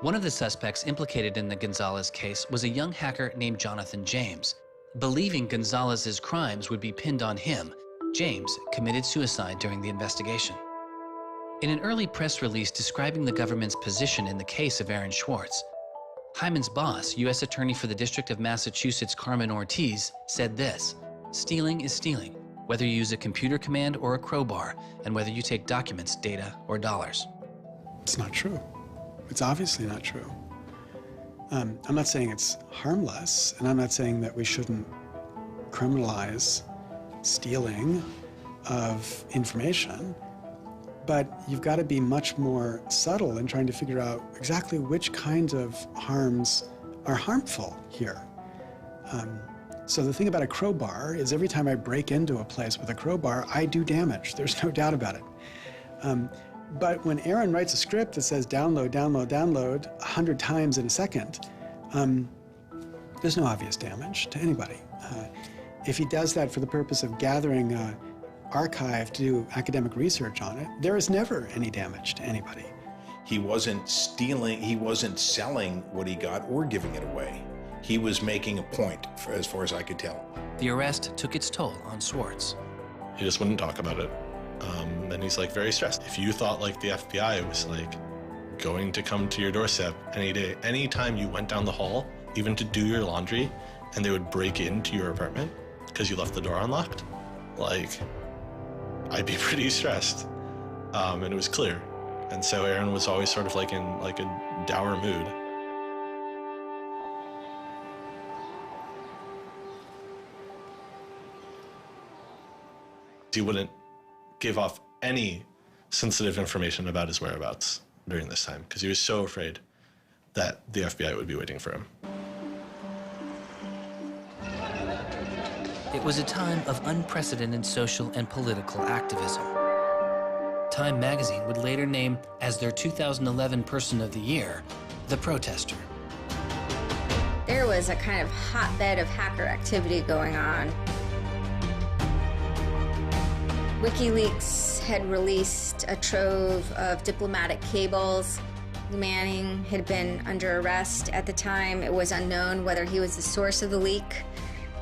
One of the suspects implicated in the Gonzalez case was a young hacker named Jonathan James. Believing Gonzalez's crimes would be pinned on him, James committed suicide during the investigation. In an early press release describing the government's position in the case of Aaron Swartz, Hyman's boss, U.S. Attorney for the District of Massachusetts Carmen Ortiz, said this: "Stealing is stealing, whether you use a computer command or a crowbar, and whether you take documents, data, or dollars." It's not true. It's obviously not true. I'm not saying it's harmless, and I'm not saying that we shouldn't criminalize stealing of information, but you've got to be much more subtle in trying to figure out exactly which kinds of harms are harmful here. So the thing about a crowbar is every time I break into a place with a crowbar, I do damage. There's no doubt about it. But when Aaron writes a script that says download, download, download 100 times in a second, there's no obvious damage to anybody. If he does that for the purpose of gathering an archive to do academic research on it, there is never any damage to anybody. He wasn't stealing, he wasn't selling what he got or giving it away. He was making a point, as far as I could tell. The arrest took its toll on Swartz. He just wouldn't talk about it. And he's like very stressed. If you thought like the FBI was like going to come to your doorstep any day, anytime you went down the hall, even to do your laundry, and they would break into your apartment because you left the door unlocked, like, I'd be pretty stressed. And it was clear. And so Aaron was always sort of like in like a dour mood. He wouldn't give off any sensitive information about his whereabouts during this time because he was so afraid that the FBI would be waiting for him. It was a time of unprecedented social and political activism. Time magazine would later name as their 2011 Person of the Year, the protester. There was a kind of hotbed of hacker activity going on. WikiLeaks had released a trove of diplomatic cables. Manning had been under arrest at the time. It was unknown whether he was the source of the leak.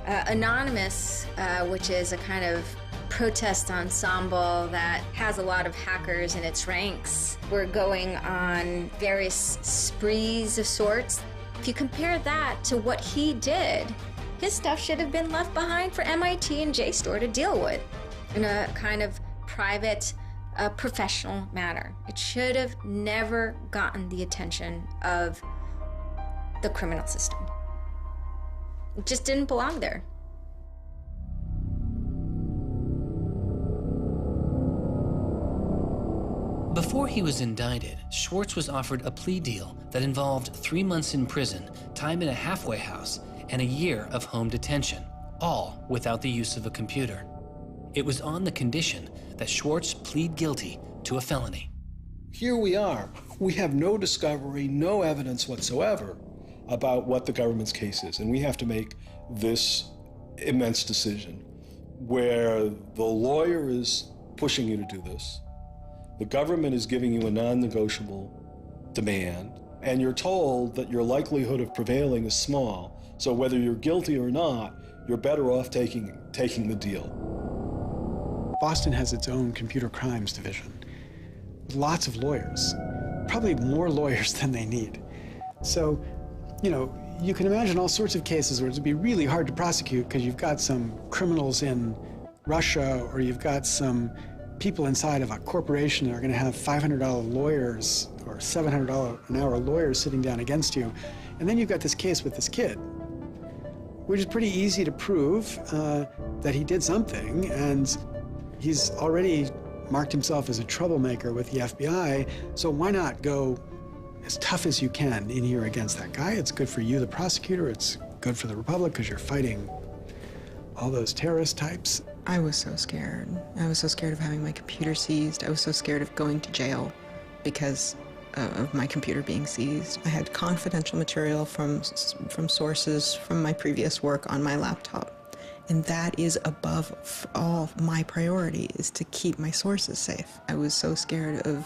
Anonymous, which is a kind of protest ensemble that has a lot of hackers in its ranks, were going on various sprees of sorts. If you compare that to what he did, his stuff should have been left behind for MIT and JSTOR to deal with in a kind of private, professional manner. It should have never gotten the attention of the criminal system. It just didn't belong there. Before he was indicted, Swartz was offered a plea deal that involved 3 months in prison, time in a halfway house, and a year of home detention, all without the use of a computer. It was on the condition that Swartz plead guilty to a felony. Here we are. We have no discovery, no evidence whatsoever about what the government's case is, and we have to make this immense decision where the lawyer is pushing you to do this, the government is giving you a non-negotiable demand, and you're told that your likelihood of prevailing is small, so whether you're guilty or not, you're better off taking the deal. Boston has its own computer crimes division with lots of lawyers, probably more lawyers than they need. So, you know, you can imagine all sorts of cases where it would be really hard to prosecute because you've got some criminals in Russia or you've got some people inside of a corporation that are going to have $500 lawyers or $700 an hour lawyers sitting down against you. And then you've got this case with this kid, which is pretty easy to prove that he did something, and he's already marked himself as a troublemaker with the FBI, so why not go as tough as you can in here against that guy? It's good for you, the prosecutor. It's good for the Republic because you're fighting all those terrorist types. I was so scared. I was so scared of having my computer seized. I was so scared of going to jail because of my computer being seized. I had confidential material from sources from my previous work on my laptop. And that is above all my priority, is to keep my sources safe. I was so scared of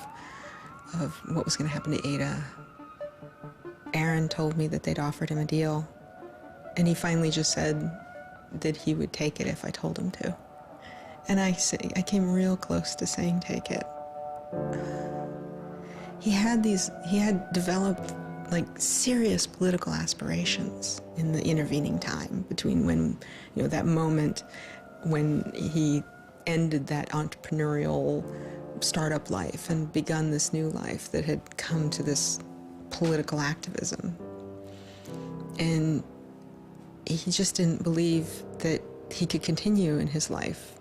what was going to happen to Ada. Aaron told me that they'd offered him a deal, and he finally just said that he would take it if I told him to. And I came real close to saying take it. He had developed like serious political aspirations in the intervening time between when, that moment when he ended that entrepreneurial startup life and begun this new life that had come to this political activism. And he just didn't believe that he could continue in his life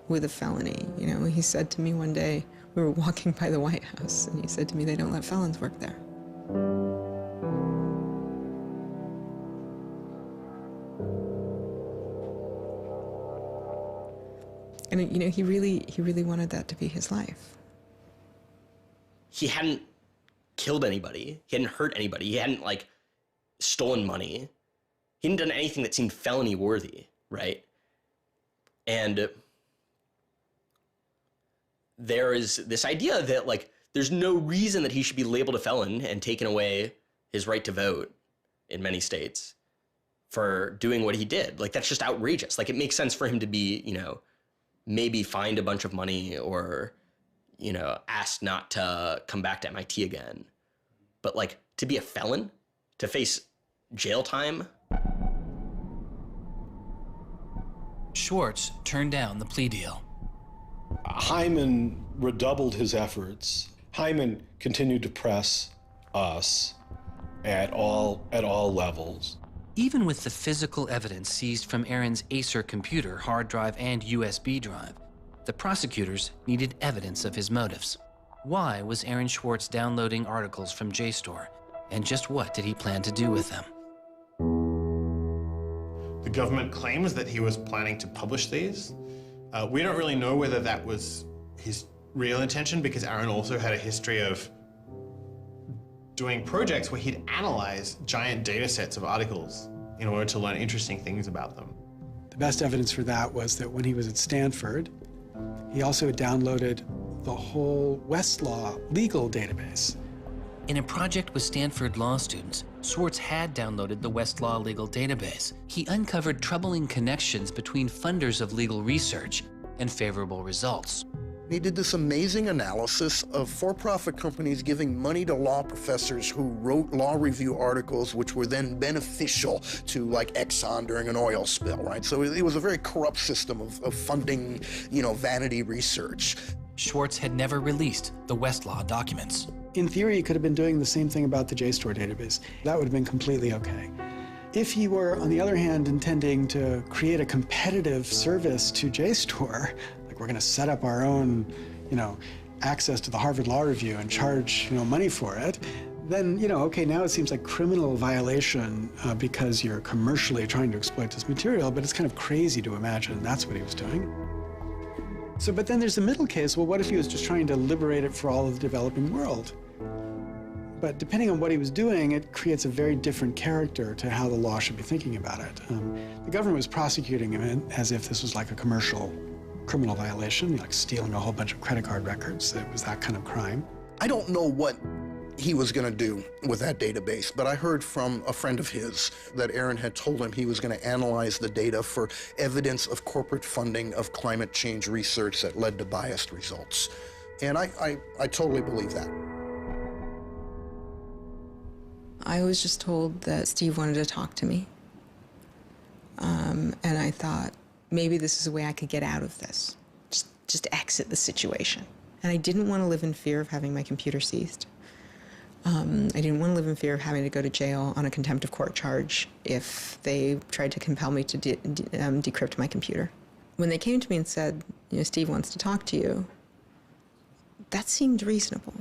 with a felony. He said to me one day, we were walking by the White House, and he said to me, they don't let felons work there. And he really wanted that to be his life. He hadn't killed anybody. He hadn't hurt anybody. He hadn't stolen money. He hadn't done anything that seemed felony worthy, right? And there is this idea that there's no reason that he should be labeled a felon and taken away his right to vote in many states for doing what he did. That's just outrageous. It makes sense for him to be, maybe fined a bunch of money or, asked not to come back to MIT again. But to be a felon, to face jail time. Schwartz turned down the plea deal. Hyman redoubled his efforts. Hyman continued to press us at all levels. Even with the physical evidence seized from Aaron's Acer computer, hard drive, and USB drive, the prosecutors needed evidence of his motives. Why was Aaron Schwartz downloading articles from JSTOR, and just what did he plan to do with them? The government claims that he was planning to publish these. We don't really know whether that was his real intention, because Aaron also had a history of doing projects where he'd analyze giant data sets of articles in order to learn interesting things about them. The best evidence for that was that when he was at Stanford, he also downloaded the whole Westlaw legal database. In a project with Stanford law students, Schwartz had downloaded the Westlaw legal database. He uncovered troubling connections between funders of legal research and favorable results. He did this amazing analysis of for-profit companies giving money to law professors who wrote law review articles which were then beneficial to Exxon during an oil spill, right? So it was a very corrupt system of funding, vanity research. Schwartz had never released the Westlaw documents. In theory, he could have been doing the same thing about the JSTOR database. That would have been completely okay. If he were, on the other hand, intending to create a competitive service to JSTOR, we're going to set up our own, access to the Harvard Law Review and charge, money for it, then, okay, now it seems like criminal violation because you're commercially trying to exploit this material, but it's kind of crazy to imagine that's what he was doing. So, but then there's the middle case. Well, what if he was just trying to liberate it for all of the developing world? But depending on what he was doing, it creates a very different character to how the law should be thinking about it. The government was prosecuting him as if this was like a commercial criminal violation, like stealing a whole bunch of credit card records. It was that kind of crime. I don't know what he was going to do with that database, but I heard from a friend of his that Aaron had told him he was going to analyze the data for evidence of corporate funding of climate change research that led to biased results. And I totally believe that. I was just told that Steve wanted to talk to me. And I thought, maybe this is a way I could get out of this. Just just exit the situation. And I didn't want to live in fear of having my computer seized. I didn't want to live in fear of having to go to jail on a contempt of court charge if they tried to compel me to decrypt my computer. When they came to me and said, Steve wants to talk to you, that seemed reasonable.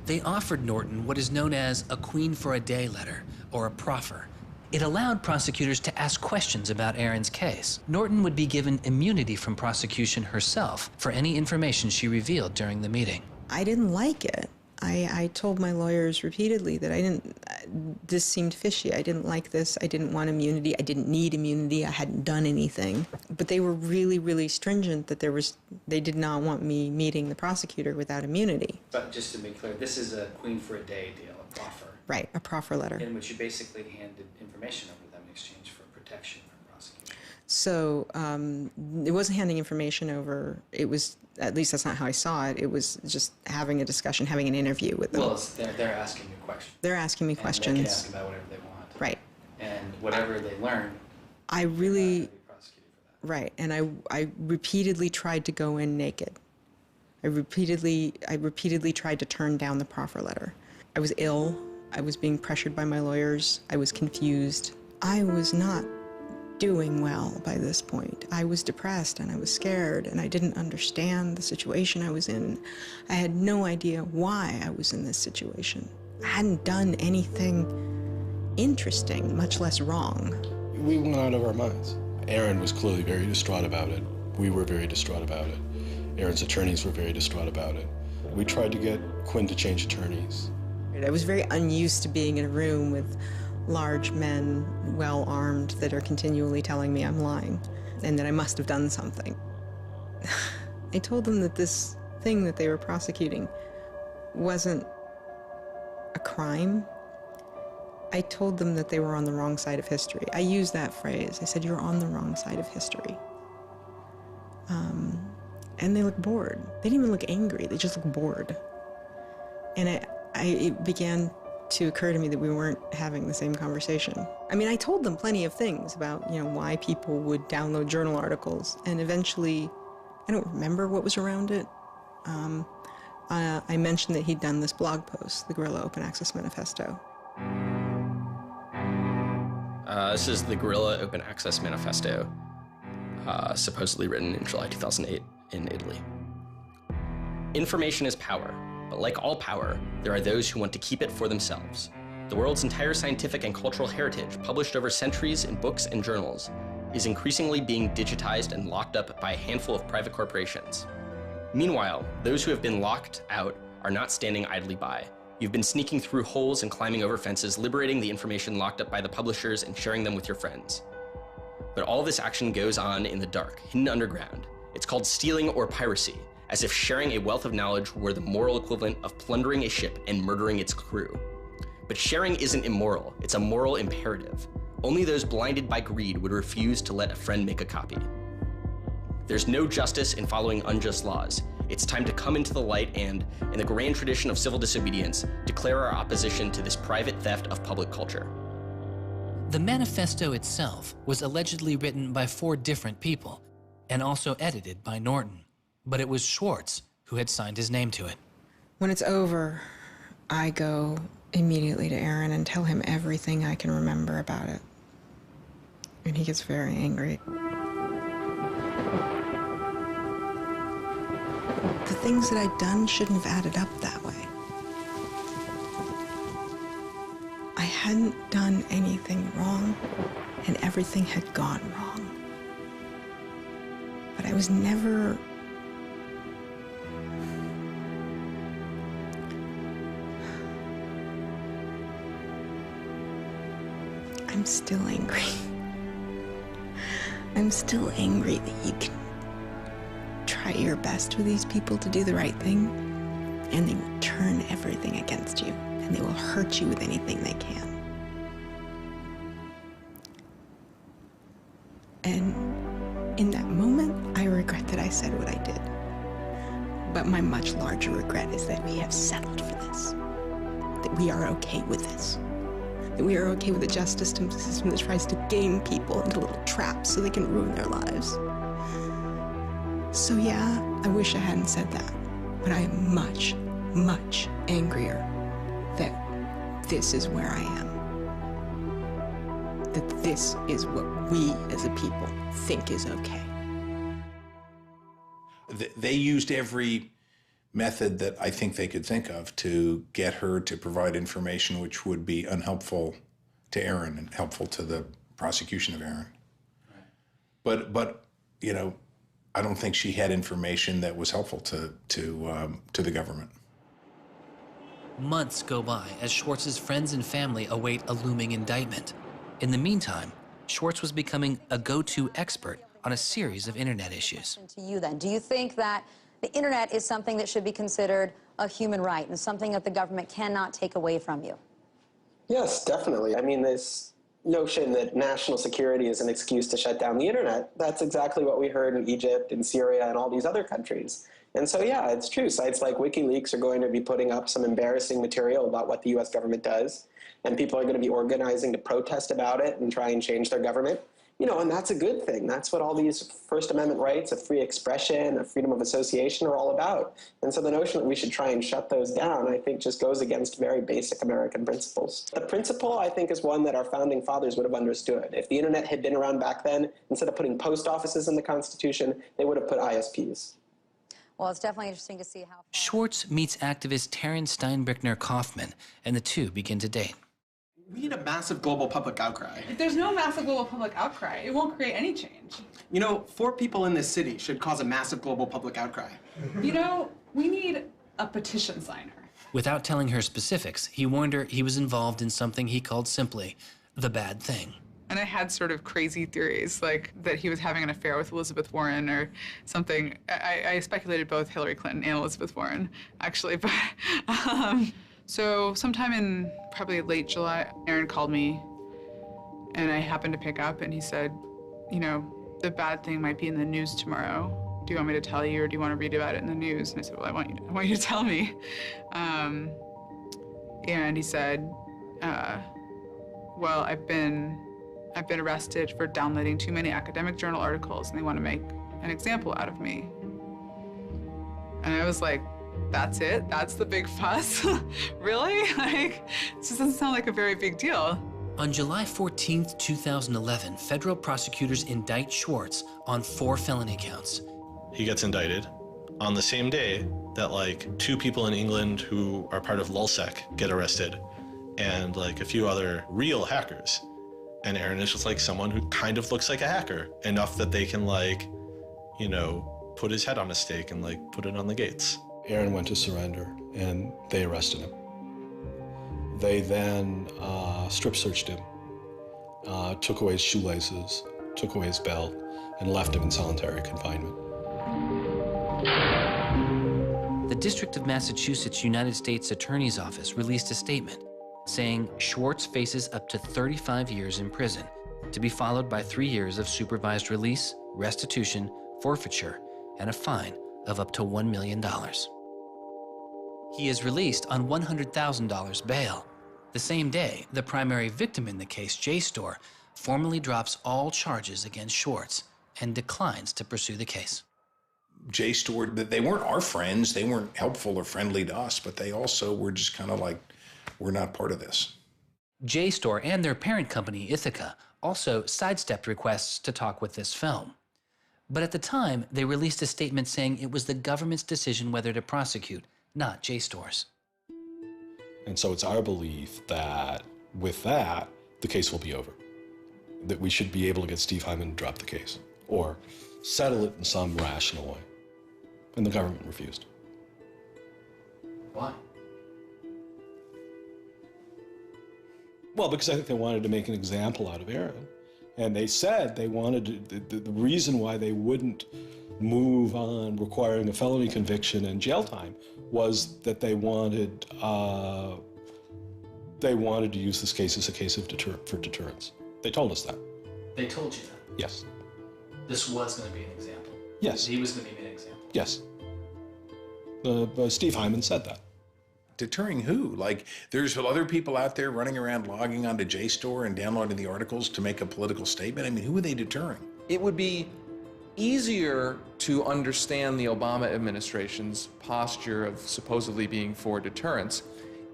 They offered Norton what is known as a Queen for a Day letter, or a proffer. It allowed prosecutors to ask questions about Aaron's case. Norton would be given immunity from prosecution herself for any information she revealed during the meeting. I didn't like it. I told my lawyers repeatedly that this seemed fishy. I didn't like this. I didn't want immunity. I didn't need immunity. I hadn't done anything. But they were really, really stringent that they did not want me meeting the prosecutor without immunity. But just to be clear, this is a Queen for a Day deal, a proffer. Right, a proffer letter. In which you basically handed information over to them in exchange for protection from prosecution. So it wasn't handing information over. It was, at least that's not how I saw it. It was just having a discussion, having an interview with them. Well, they're asking you questions. They're asking me questions. They can ask about whatever they want. Right. And whatever they learn, I really, right, and I repeatedly tried to go in naked. I repeatedly tried to turn down the proffer letter. I was ill. I was being pressured by my lawyers. I was confused. I was not doing well by this point. I was depressed and I was scared and I didn't understand the situation I was in. I had no idea why I was in this situation. I hadn't done anything interesting, much less wrong. We went out of our minds. Aaron was clearly very distraught about it. We were very distraught about it. Aaron's attorneys were very distraught about it. We tried to get Quinn to change attorneys. I was very unused to being in a room with large men, well-armed, that are continually telling me I'm lying and that I must have done something. I told them that this thing that they were prosecuting wasn't a crime. I told them that they were on the wrong side of history. I used that phrase. I said, you're on the wrong side of history. And they looked bored. They didn't even look angry. They just looked bored. And it began to occur to me that we weren't having the same conversation. I mean, I told them plenty of things about, why people would download journal articles, and eventually, I don't remember what was around it. I mentioned that he'd done this blog post, the Guerrilla Open Access Manifesto. This is the Guerrilla Open Access Manifesto, supposedly written in July 2008 in Italy. Information is power. But like all power, there are those who want to keep it for themselves. The world's entire scientific and cultural heritage, published over centuries in books and journals, is increasingly being digitized and locked up by a handful of private corporations. Meanwhile, those who have been locked out are not standing idly by. You've been sneaking through holes and climbing over fences, liberating the information locked up by the publishers and sharing them with your friends. But all this action goes on in the dark, hidden underground. It's called stealing or piracy, as if sharing a wealth of knowledge were the moral equivalent of plundering a ship and murdering its crew. But sharing isn't immoral, it's a moral imperative. Only those blinded by greed would refuse to let a friend make a copy. There's no justice in following unjust laws. It's time to come into the light and, in the grand tradition of civil disobedience, declare our opposition to this private theft of public culture. The manifesto itself was allegedly written by 4 different people and also edited by Norton. But it was Schwartz who had signed his name to it. When it's over, I go immediately to Aaron and tell him everything I can remember about it. And he gets very angry. The things that I'd done shouldn't have added up that way. I hadn't done anything wrong, and everything had gone wrong. But I was never... I'm still angry. I'm still angry that you can try your best with these people to do the right thing, and they will turn everything against you, and they will hurt you with anything they can. And in that moment, I regret that I said what I did. But my much larger regret is that we have settled for this, that we are okay with this. That we are okay with a justice system that tries to game people into little traps so they can ruin their lives. So yeah, I wish I hadn't said that, but I am much, much angrier that this is where I am. That this is what we as a people think is okay. They used every method that I think they could think of to get her to provide information which would be unhelpful to Aaron and helpful to the prosecution of Aaron. Right. But you know, I don't think she had information that was helpful to the government. Months go by as Schwartz's friends and family await a looming indictment. In the meantime, Schwartz was becoming a go-to expert on a series of internet issues. To you then, do you think that the internet is something that should be considered a human right and something that the government cannot take away from you? Yes, definitely. I mean, this notion that national security is an excuse to shut down the internet, that's exactly what we heard in Egypt and Syria and all these other countries. And so, yeah, it's true. Sites like WikiLeaks are going to be putting up some embarrassing material about what the U.S. government does, and people are going to be organizing to protest about it and try and change their government. You know, and that's a good thing. That's what all these First Amendment rights of free expression, of freedom of association are all about. And so the notion that we should try and shut those down, I think, just goes against very basic American principles. The principle, I think, is one that our founding fathers would have understood. If the internet had been around back then, instead of putting post offices in the Constitution, they would have put ISPs. Well, it's definitely interesting to see how... Schwartz meets activist Taryn Steinbrickner Kaufman, and the two begin to date. We need a massive global public outcry. If there's no massive global public outcry, it won't create any change. You know, 4 people in this city should cause a massive global public outcry. You know, we need a petition signer. Without telling her specifics, he warned her he was involved in something he called simply the bad thing. And I had sort of crazy theories, like that he was having an affair with Elizabeth Warren or something. I speculated both Hillary Clinton and Elizabeth Warren, actually, but... So sometime in probably late July, Aaron called me, and I happened to pick up, and he said, you know, the bad thing might be in the news tomorrow. Do you want me to tell you, or do you want to read about it in the news? And I said, well, I want you to tell me. And he said, well, I've been arrested for downloading too many academic journal articles, and they want to make an example out of me. And I was like, that's it? That's the big fuss? Really? Like, this doesn't sound like a very big deal. On July 14th, 2011, federal prosecutors indict Schwartz on 4 felony counts. He gets indicted on the same day that, like, 2 people in England who are part of LulzSec get arrested, and, like, a few other real hackers. And Aaron is just, like, someone who kind of looks like a hacker, enough that they can, like, you know, put his head on a stake and, like, put it on the gates. Aaron went to surrender, and they arrested him. They then strip searched him, took away his shoelaces, took away his belt, and left him in solitary confinement. The District of Massachusetts United States Attorney's Office released a statement saying Schwartz faces up to 35 years in prison, to be followed by 3 years of supervised release, restitution, forfeiture, and a fine of up to $1 million. He is released on $100,000 bail. The same day, the primary victim in the case, JSTOR, formally drops all charges against Schwartz and declines to pursue the case. JSTOR, they weren't our friends, they weren't helpful or friendly to us, but they also were just kind of like, we're not part of this. JSTOR and their parent company, Ithaca, also sidestepped requests to talk with this film. But at the time, they released a statement saying it was the government's decision whether to prosecute, not JSTOR's. And so it's our belief that with that, the case will be over. That we should be able to get Steve Hyman to drop the case or settle it in some rational way. And the government refused. Why? Well, because I think they wanted to make an example out of Aaron. And they said they wanted to, the reason why they wouldn't move on requiring a felony conviction and jail time was that they wanted to use this case as a case of for deterrence. They told us that. They told you that? Yes. This was going to be an example? Yes. He was going to be an example? Yes. Steve Hyman said that. Deterring who? Like, there's other people out there running around logging onto JSTOR and downloading the articles to make a political statement? I mean, who are they deterring? It would be easier to understand the Obama administration's posture of supposedly being for deterrence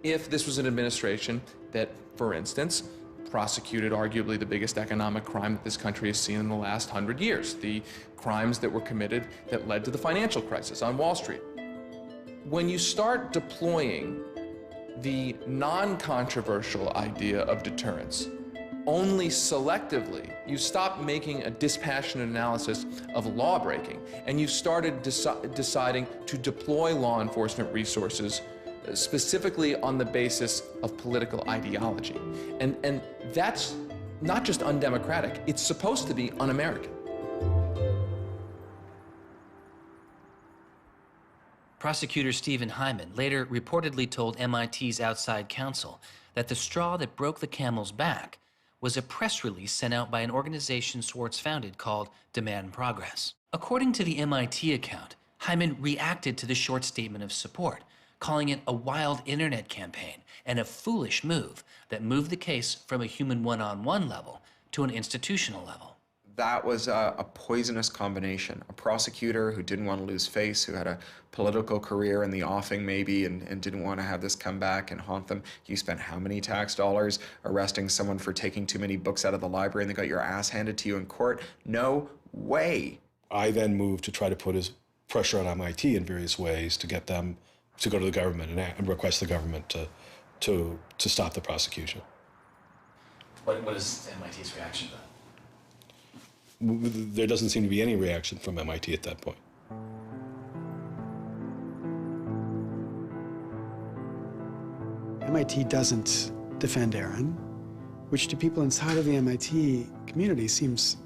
if this was an administration that, for instance, prosecuted arguably the biggest economic crime that this country has seen in the last 100 years, the crimes that were committed that led to the financial crisis on Wall Street. When you start deploying the non-controversial idea of deterrence only selectively, you stop making a dispassionate analysis of lawbreaking, and you've started deciding to deploy law enforcement resources specifically on the basis of political ideology. And that's not just undemocratic, it's supposed to be un-American. Prosecutor Stephen Hyman later reportedly told MIT's outside counsel that the straw that broke the camel's back was a press release sent out by an organization Schwartz founded called Demand Progress. According to the MIT account, Hyman reacted to the short statement of support, calling it a wild internet campaign and a foolish move that moved the case from a human one-on-one level to an institutional level. That was a poisonous combination. A prosecutor who didn't want to lose face, who had a political career in the offing maybe, and didn't want to have this come back and haunt them. You spent how many tax dollars arresting someone for taking too many books out of the library and they got your ass handed to you in court? No way. I then moved to try to put pressure on MIT in various ways to get them to go to the government and request the government to stop the prosecution. What is MIT's reaction to that? There doesn't seem to be any reaction from MIT at that point. MIT doesn't defend Aaron, which to people inside of the MIT community seems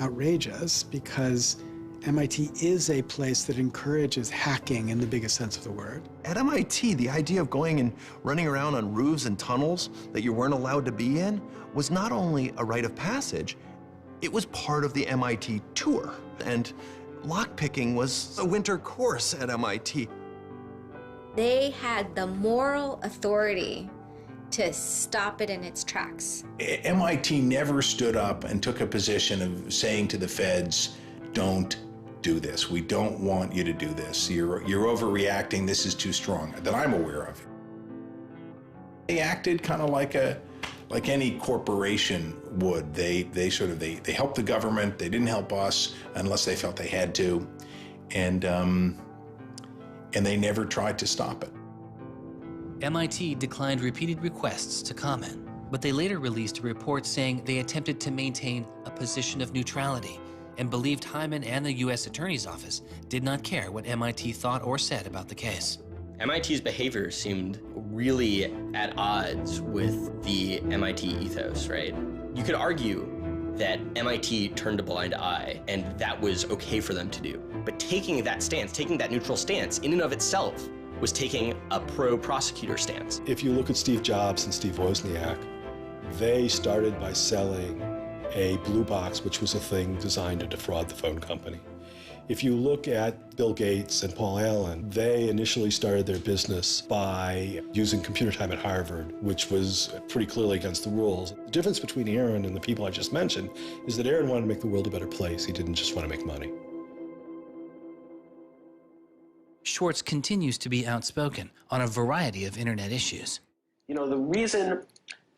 outrageous because MIT is a place that encourages hacking in the biggest sense of the word. At MIT, the idea of going and running around on roofs and tunnels that you weren't allowed to be in was not only a rite of passage, it was part of the MIT tour. And lockpicking was a winter course at MIT. They had the moral authority to stop it in its tracks. MIT never stood up and took a position of saying to the feds, don't do this. We don't want you to do this. You're overreacting. This is too strong, that I'm aware of. They acted kind of like any corporation would. They helped the government. They didn't help us unless they felt they had to, and they never tried to stop it. MIT declined repeated requests to comment, but they later released a report saying they attempted to maintain a position of neutrality and believed Hyman and the U.S. Attorney's Office did not care what MIT thought or said about the case. MIT's behavior seemed really at odds with the MIT ethos, right? You could argue that MIT turned a blind eye and that was okay for them to do. But taking that stance, taking that neutral stance in and of itself was taking a pro-prosecutor stance. If you look at Steve Jobs and Steve Wozniak, they started by selling a blue box, which was a thing designed to defraud the phone company. If you look at Bill Gates and Paul Allen, they initially started their business by using computer time at Harvard, which was pretty clearly against the rules. The difference between Aaron and the people I just mentioned is that Aaron wanted to make the world a better place. He didn't just want to make money. Schwartz continues to be outspoken on a variety of internet issues. You know, the reason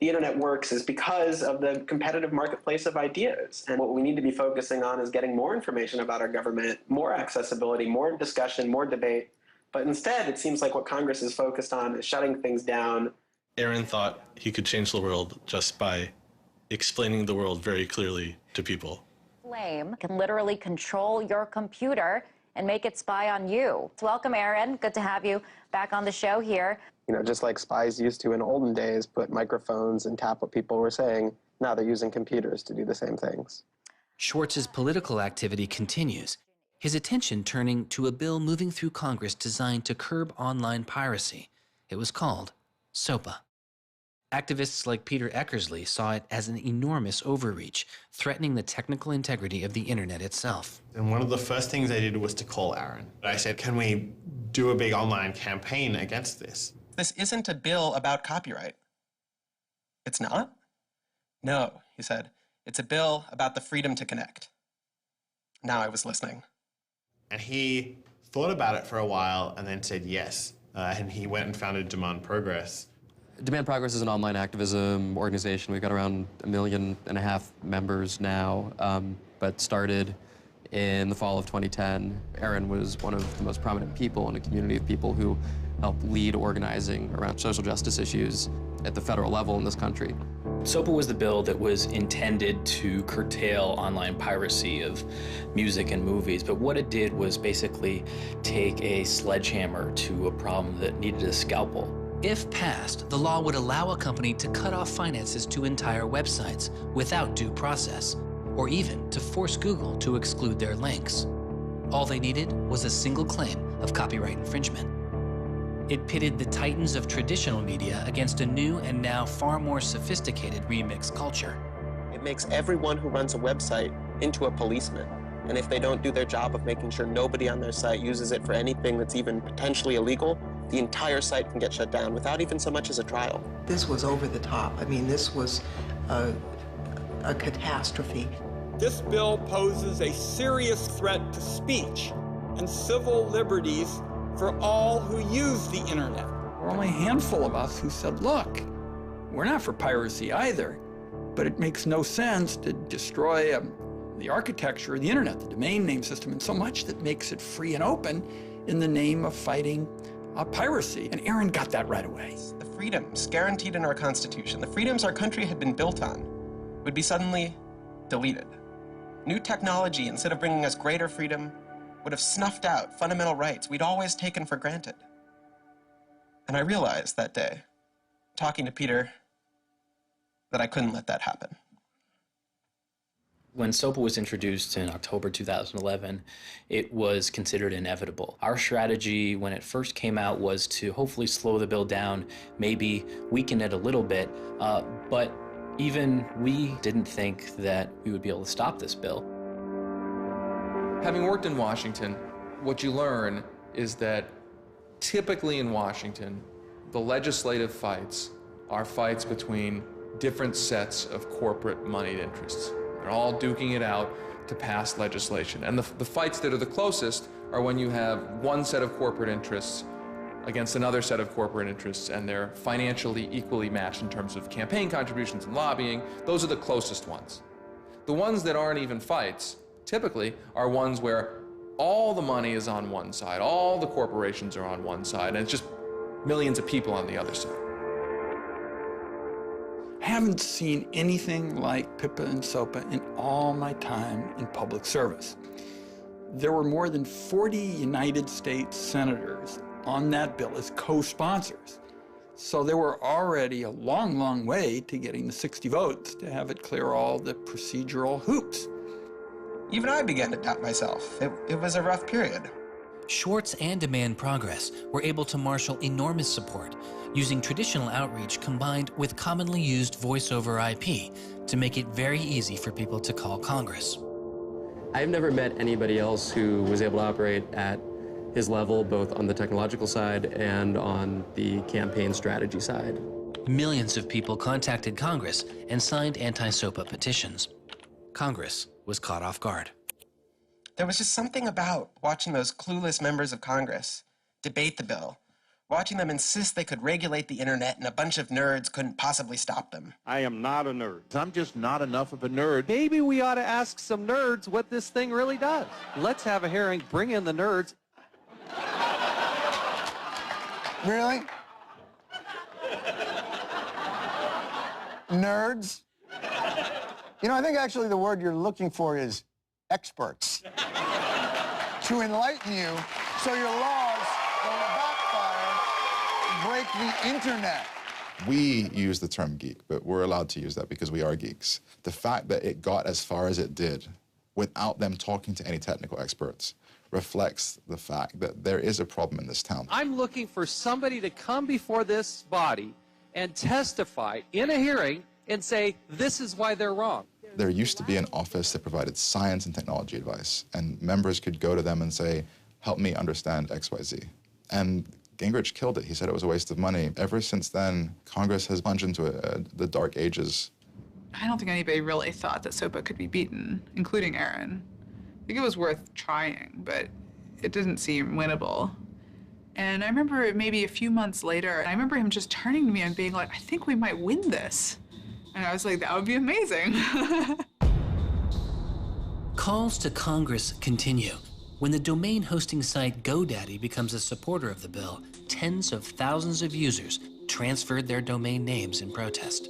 the internet works is because of the competitive marketplace of ideas. And what we need to be focusing on is getting more information about our government, more accessibility, more discussion, more debate. But instead, it seems like what Congress is focused on is shutting things down. Aaron thought he could change the world just by explaining the world very clearly to people. Flame can literally control your computer and make it spy on you. Welcome, Aaron. Good to have you back on the show here. You know, just like spies used to in olden days, put microphones and tap what people were saying, now they're using computers to do the same things. Schwartz's political activity continues, his attention turning to a bill moving through Congress designed to curb online piracy. It was called SOPA. Activists like Peter Eckersley saw it as an enormous overreach, threatening the technical integrity of the internet itself. And one of the first things I did was to call Aaron. I said, can we do a big online campaign against this? This isn't a bill about copyright. It's not? No, he said. It's a bill about the freedom to connect. now I was listening. And he thought about it for a while and then said yes. And he went and founded Demand Progress. Demand Progress is an online activism organization. We've got around 1.5 million members now, but started in the fall of 2010. Aaron was one of the most prominent people in a community of people who helped lead organizing around social justice issues at the federal level in this country. SOPA was the bill that was intended to curtail online piracy of music and movies, but what it did was basically take a sledgehammer to a problem that needed a scalpel. If passed, the law would allow a company to cut off finances to entire websites without due process, or even to force Google to exclude their links. All they needed was a single claim of copyright infringement. It pitted the titans of traditional media against a new and now far more sophisticated remix culture. It makes everyone who runs a website into a policeman. And if they don't do their job of making sure nobody on their site uses it for anything that's even potentially illegal, the entire site can get shut down without even so much as a trial. This was over the top. I mean, this was a catastrophe. This bill poses a serious threat to speech and civil liberties for all who use the internet. There were only a handful of us who said, look, we're not for piracy either, but it makes no sense to destroy the architecture of the internet, the domain name system, and so much that makes it free and open in the name of fighting piracy. And Aaron got that right away. The freedoms guaranteed in our Constitution, the freedoms our country had been built on, would be suddenly deleted. New technology, instead of bringing us greater freedom, would have snuffed out fundamental rights we'd always taken for granted. And I realized that day, talking to Peter, that I couldn't let that happen. When SOPA was introduced in October 2011, it was considered inevitable. Our strategy when it first came out was to hopefully slow the bill down, maybe weaken it a little bit, but even we didn't think that we would be able to stop this bill. Having worked in Washington, what you learn is that typically in Washington, the legislative fights are fights between different sets of corporate moneyed interests. They're all duking it out to pass legislation. And the fights that are the closest are when you have one set of corporate interests against another set of corporate interests, and they're financially equally matched in terms of campaign contributions and lobbying. Those are the closest ones. The ones that aren't even fights typically are ones where all the money is on one side, all the corporations are on one side, and it's just millions of people on the other side. Haven't seen anything like PIPA and SOPA in all my time in public service. There were more than 40 United States senators on that bill as co-sponsors. So there were already a long, long way to getting the 60 votes to have it clear all the procedural hoops. Even I began to doubt myself. It was a rough period. Schwartz and Demand Progress were able to marshal enormous support, using traditional outreach combined with commonly used voice over IP to make it very easy for people to call Congress. I've never met anybody else who was able to operate at his level, both on the technological side and on the campaign strategy side. Millions of people contacted Congress and signed anti-SOPA petitions. Congress was caught off guard. There was just something about watching those clueless members of Congress debate the bill, watching them insist they could regulate the internet and a bunch of nerds couldn't possibly stop them. I am not a nerd. I'm just not enough of a nerd. Maybe we ought to ask some nerds what this thing really does. Let's have a hearing, bring in the nerds. Really? Nerds? You know, I think actually the word you're looking for is experts. To enlighten you so your laws don't backfire, break the internet. We use the term geek, but we're allowed to use that because we are geeks. The fact that it got as far as it did without them talking to any technical experts reflects the fact that there is a problem in this town. I'm looking for somebody to come before this body and testify in a hearing and say, this is why they're wrong. There used to be an office that provided science and technology advice, and members could go to them and say, help me understand XYZ. And Gingrich killed it. He said it was a waste of money. Ever since then, Congress has plunged into the dark ages. I don't think anybody really thought that SOPA could be beaten, including Aaron. think it was worth trying, but it didn't seem winnable. And I remember maybe a few months later, I remember him just turning to me and being like, I think we might win this. And I was like, that would be amazing. Calls to Congress continue. When the domain hosting site GoDaddy becomes a supporter of the bill, tens of thousands of users transferred their domain names in protest.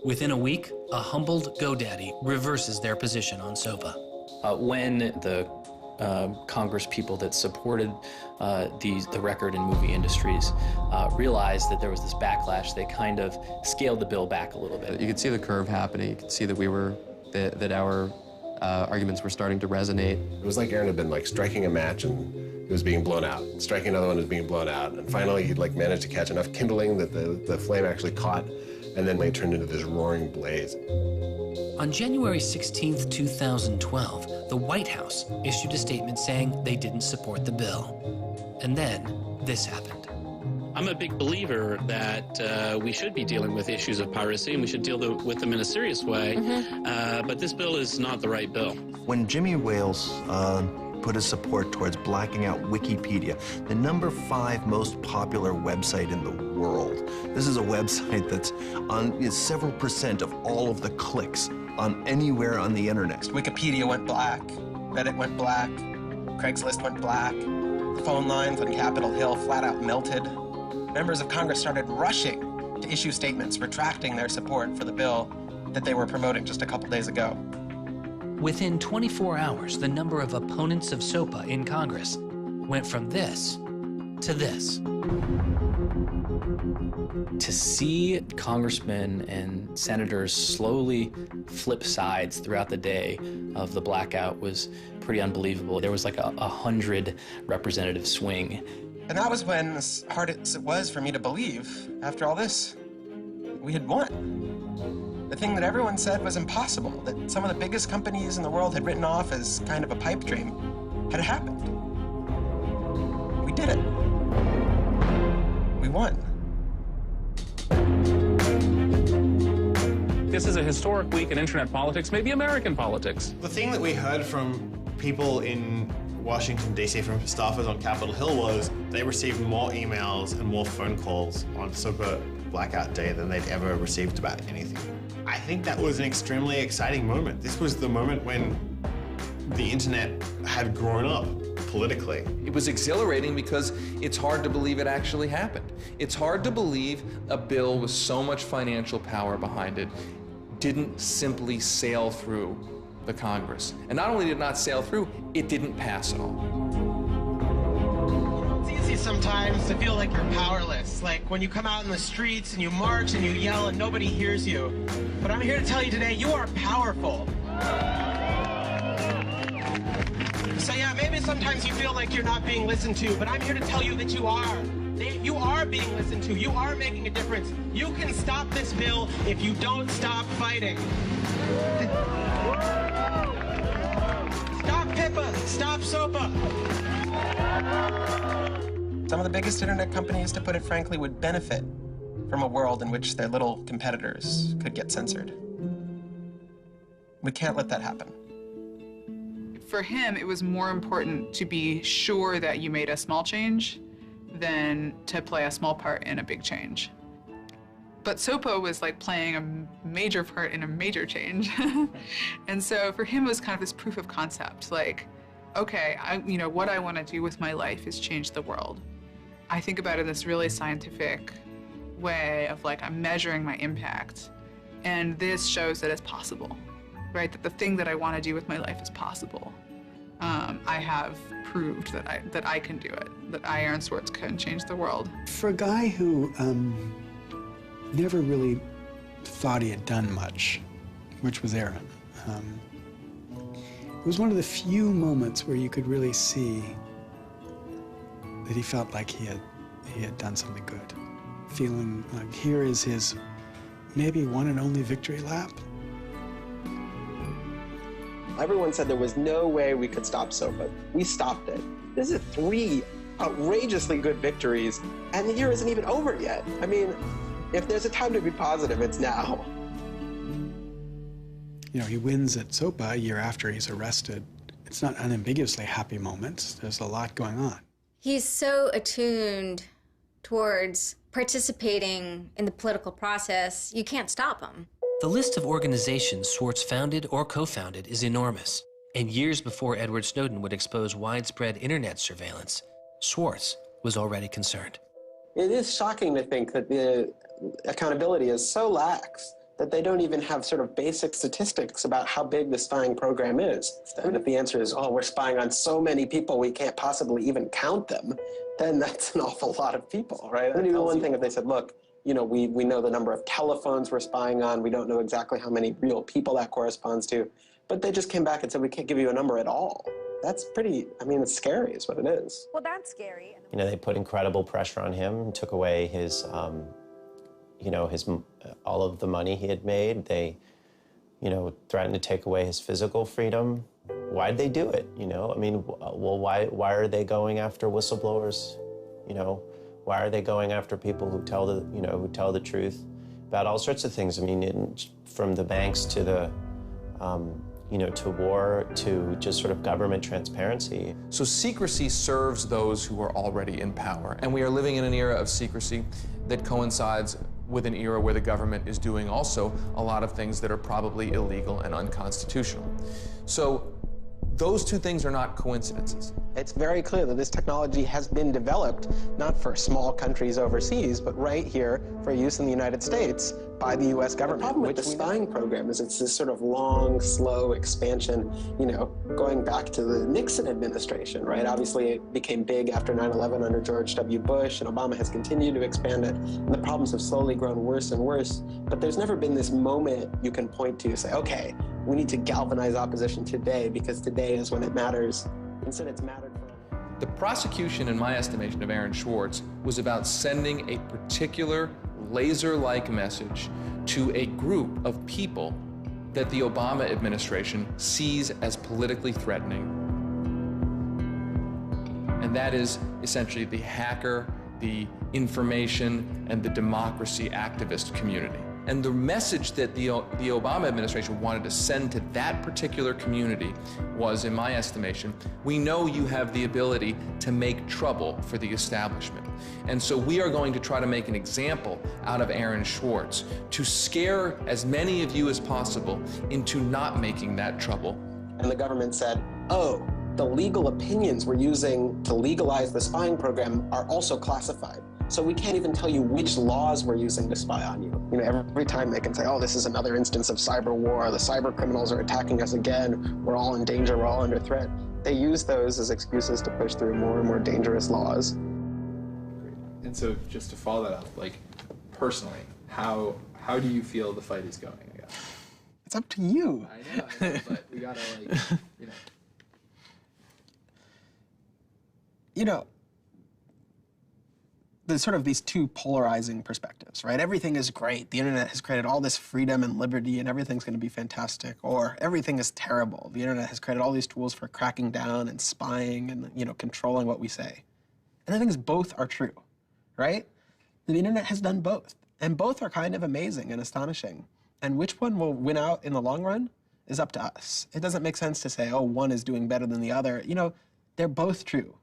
Within a week, a humbled GoDaddy reverses their position on SOPA. When the Congress people that supported the record and movie industries realized that there was this backlash, they kind of scaled the bill back a little bit. You could see the curve happening. You could see that that our arguments were starting to resonate. It was like Aaron had been like striking a match and it was being blown out. Striking another one was being blown out. And finally he'd like managed to catch enough kindling that the flame actually caught, and then it turned into this roaring blaze. On January 16th, 2012, the White House issued a statement saying they didn't support the bill. And then this happened. I'm a big believer that we should be dealing with issues of piracy and we should deal with them in a serious way, but this bill is not the right bill. When Jimmy Wales put his support towards blacking out Wikipedia, the #5 most popular website in the world. This is a website that's on several % of all of the clicks on anywhere on the internet. Wikipedia went black, Reddit went black, Craigslist went black, the phone lines on Capitol Hill flat out melted. Members of Congress started rushing to issue statements retracting their support for the bill that they were promoting just a couple days ago. Within 24 hours, the number of opponents of SOPA in Congress went from this to this. To see congressmen and senators slowly flip sides throughout the day of the blackout was pretty unbelievable. There was like a 100 representative swing. And that was when, as hard as it was for me to believe, after all this, we had won. The thing that everyone said was impossible, that some of the biggest companies in the world had written off as kind of a pipe dream, had happened. We did it. We won. This is a historic week in internet politics, maybe American politics. The thing that we heard from people in Washington, D.C., from staffers on Capitol Hill was they received more emails and more phone calls on SOPA blackout day than they'd ever received about anything. I think that was an extremely exciting moment. This was the moment when the internet had grown up politically. It was exhilarating because it's hard to believe it actually happened. It's hard to believe a bill with so much financial power behind it didn't simply sail through the Congress. And not only did it not sail through, it didn't pass at all. It's easy sometimes to feel like you're powerless, like when you come out in the streets and you march and you yell and nobody hears you. But I'm here to tell you today, you are powerful. So yeah, maybe sometimes you feel like you're not being listened to, but I'm here to tell you that you are. You are being listened to. You are making a difference. You can stop this bill if you don't stop fighting. Stop PIPA. Stop SOPA. Some of the biggest internet companies, to put it frankly, would benefit from a world in which their little competitors could get censored. We can't let that happen. For him, it was more important to be sure that you made a small change than to play a small part in a big change. But SOPA was like playing a major part in a major change. And so for him, it was kind of this proof of concept, like, okay, what I want to do with my life is change the world. I think about it in this really scientific way of like, I'm measuring my impact. And this shows that it's possible, right? That the thing that I want to do with my life is possible. I have proved that I can do it, that I, Aaron Swartz, can change the world. For a guy who never really thought he had done much, which was Aaron, it was one of the few moments where you could really see that he felt like he had done something good. Feeling like here is his maybe one and only victory lap. Everyone said there was no way we could stop SOPA. We stopped it. This is 3 outrageously good victories, and the year isn't even over yet. I mean, if there's a time to be positive, it's now. You know, he wins at SOPA a year after he's arrested It's not unambiguously happy moments. There's a lot going on. He's so attuned towards participating in the political process, you can't stop him. The list of organizations Swartz founded or co-founded is enormous. And years before Edward Snowden would expose widespread internet surveillance, Swartz was already concerned. It is shocking to think that the accountability is so lax that they don't even have sort of basic statistics about how big the spying program is. And if the answer is, oh, we're spying on so many people we can't possibly even count them, then that's an awful lot of people, right? It would be one thing if they said, look, you know, we know the number of telephones we're spying on, we don't know exactly how many real people that corresponds to, but they just came back and said, we can't give you a number at all. That's pretty, I mean, it's scary is what it is. Well, that's scary. You know, they put incredible pressure on him, took away his, you know, all of the money he had made. They, you know, threatened to take away his physical freedom. Why'd they do it, you know? I mean, well, why are they going after whistleblowers, you know? Why are they going after people who tell the, you know, who tell the truth about all sorts of things? I mean, from the banks to the, you know, to war, to just sort of government transparency. So secrecy serves those who are already in power. And we are living in an era of secrecy that coincides with an era where the government is doing also a lot of things that are probably illegal and unconstitutional. So those two things are not coincidences. It's very clear that this technology has been developed not for small countries overseas, but right here for use in the United States by the U.S. government. The problem with the spying program is it's this sort of long, slow expansion, you know, going back to the Nixon administration, right? Obviously, it became big after 9/11 under George W. Bush, and Obama has continued to expand it, and the problems have slowly grown worse and worse. But there's never been this moment you can point to say, okay, we need to galvanize opposition today because today is when it matters. Instead, it's mattered for. The prosecution, in my estimation, of Aaron Swartz was about sending a particular laser-like message to a group of people that the Obama administration sees as politically threatening. And that is essentially the hacker, the information, and the democracy activist community. And the message that the Obama administration wanted to send to that particular community was, in my estimation, we know you have the ability to make trouble for the establishment. And so we are going to try to make an example out of Aaron Swartz to scare as many of you as possible into not making that trouble. And the government said, oh, the legal opinions we're using to legalize the spying program are also classified. So we can't even tell you which laws we're using to spy on you. You know, every time they can say, oh, this is another instance of cyber war, the cyber criminals are attacking us again, we're all in danger, we're all under threat. They use those as excuses to push through more and more dangerous laws. And so just to follow that up, like personally, how do you feel the fight is going, I guess? It's up to you. I know, but we gotta like, you know. You know, there's sort of these two polarizing perspectives, right? Everything is great. The internet has created all this freedom and liberty and everything's going to be fantastic. Or everything is terrible. The internet has created all these tools for cracking down and spying and, you know, controlling what we say. And I think both are true, right? The internet has done both. And both are kind of amazing and astonishing. And which one will win out in the long run is up to us. It doesn't make sense to say, oh, one is doing better than the other. You know, they're both true.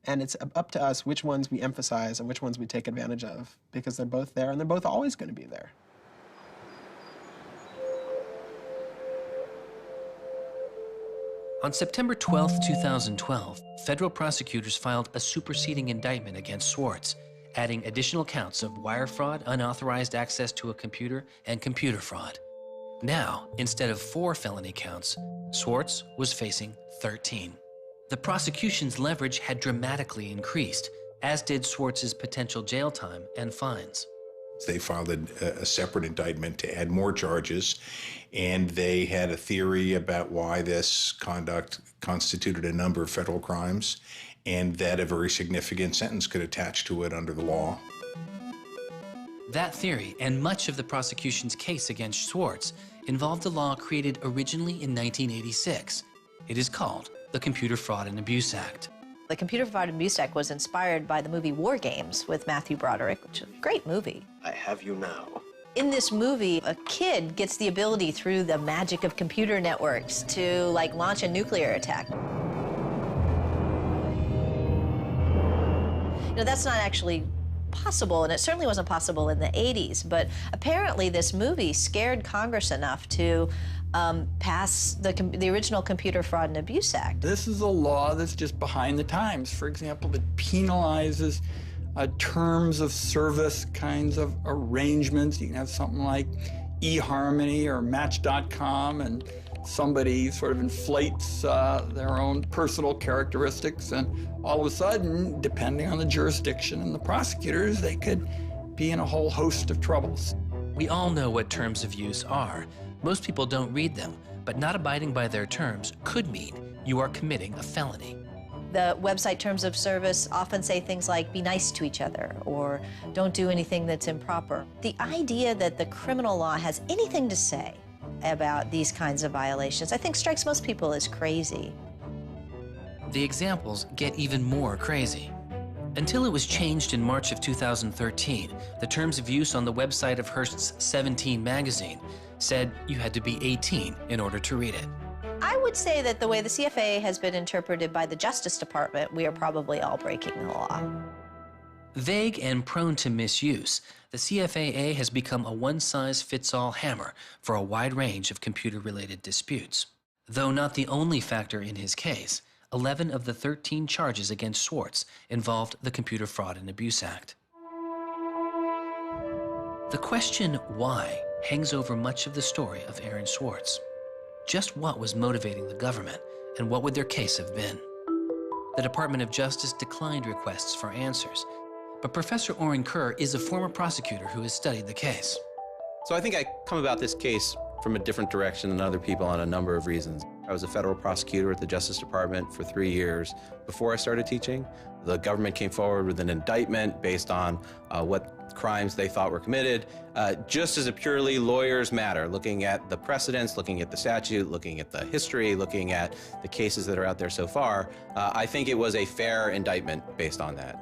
And it's up to us which ones we emphasize and which ones we take advantage of, because they're both there and they're both always going to be there. On September 12, 2012, federal prosecutors filed a superseding indictment against Swartz, adding additional counts of wire fraud, unauthorized access to a computer, and computer fraud. Now, instead of 4 felony counts, Swartz was facing 13. The prosecution's leverage had dramatically increased, as did Swartz's potential jail time and fines. They filed a separate indictment to add more charges, and they had a theory about why this conduct constituted a number of federal crimes, and that a very significant sentence could attach to it under the law. That theory, and much of the prosecution's case against Swartz, involved a law created originally in 1986. It is called the Computer Fraud and Abuse Act. The Computer Fraud and Abuse Act was inspired by the movie War Games with Matthew Broderick, which is a great movie. I have you now. In this movie, a kid gets the ability through the magic of computer networks to, like, launch a nuclear attack. You know, that's not actually possible, and it certainly wasn't possible in the 80s, but apparently this movie scared Congress enough to pass the original Computer Fraud and Abuse Act. This is a law that's just behind the times. For example, that penalizes terms of service kinds of arrangements. You can have something like eHarmony or Match.com, and somebody sort of inflates their own personal characteristics, and all of a sudden, depending on the jurisdiction and the prosecutors, they could be in a whole host of troubles. We all know what terms of use are. Most people don't read them, but not abiding by their terms could mean you are committing a felony. The website terms of service often say things like, be nice to each other, or don't do anything that's improper. The idea that the criminal law has anything to say about these kinds of violations, I think strikes most people as crazy. The examples get even more crazy. Until it was changed in March of 2013, the terms of use on the website of Hearst's 17 magazine said you had to be 18 in order to read it. I would say that the way the CFA has been interpreted by the Justice Department, we are probably all breaking the law. Vague and prone to misuse, the CFAA has become a one-size-fits-all hammer for a wide range of computer-related disputes. Though not the only factor in his case, 11 of the 13 charges against Schwartz involved the Computer Fraud and Abuse Act. The question why hangs over much of the story of Aaron Swartz. Just what was motivating the government, and what would their case have been? The Department of Justice declined requests for answers, but Professor Oren Kerr is a former prosecutor who has studied the case. So I think I come about this case from a different direction than other people on a number of reasons. I was a federal prosecutor at the Justice Department for 3 years before I started teaching. The government came forward with an indictment based on what crimes they thought were committed, just as a purely lawyers matter, looking at the precedents, looking at the statute, looking at the history, looking at the cases that are out there so far. I think it was a fair indictment based on that.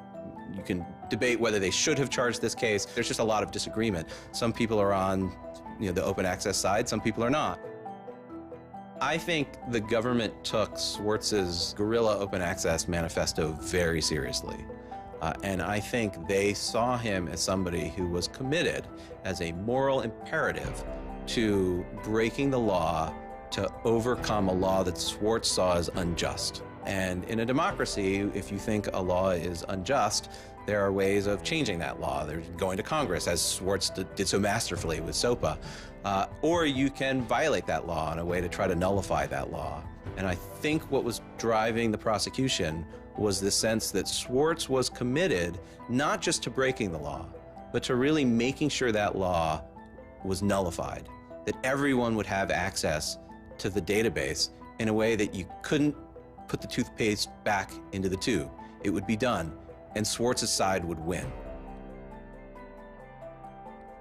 You can debate whether they should have charged this case. There's just a lot of disagreement. Some people are on the open access side, some people are not. I think the government took Swartz's guerrilla open access manifesto very seriously. And I think they saw him as somebody who was committed as a moral imperative to breaking the law to overcome a law that Swartz saw as unjust. And in a democracy, if you think a law is unjust, there are ways of changing that law. There's going to Congress, as Swartz did so masterfully with SOPA. Or you can violate that law in a way to try to nullify that law. And I think what was driving the prosecution was the sense that Swartz was committed not just to breaking the law, but to really making sure that law was nullified, that everyone would have access to the database in a way that you couldn't put the toothpaste back into the tube. It would be done, and Swartz's side would win.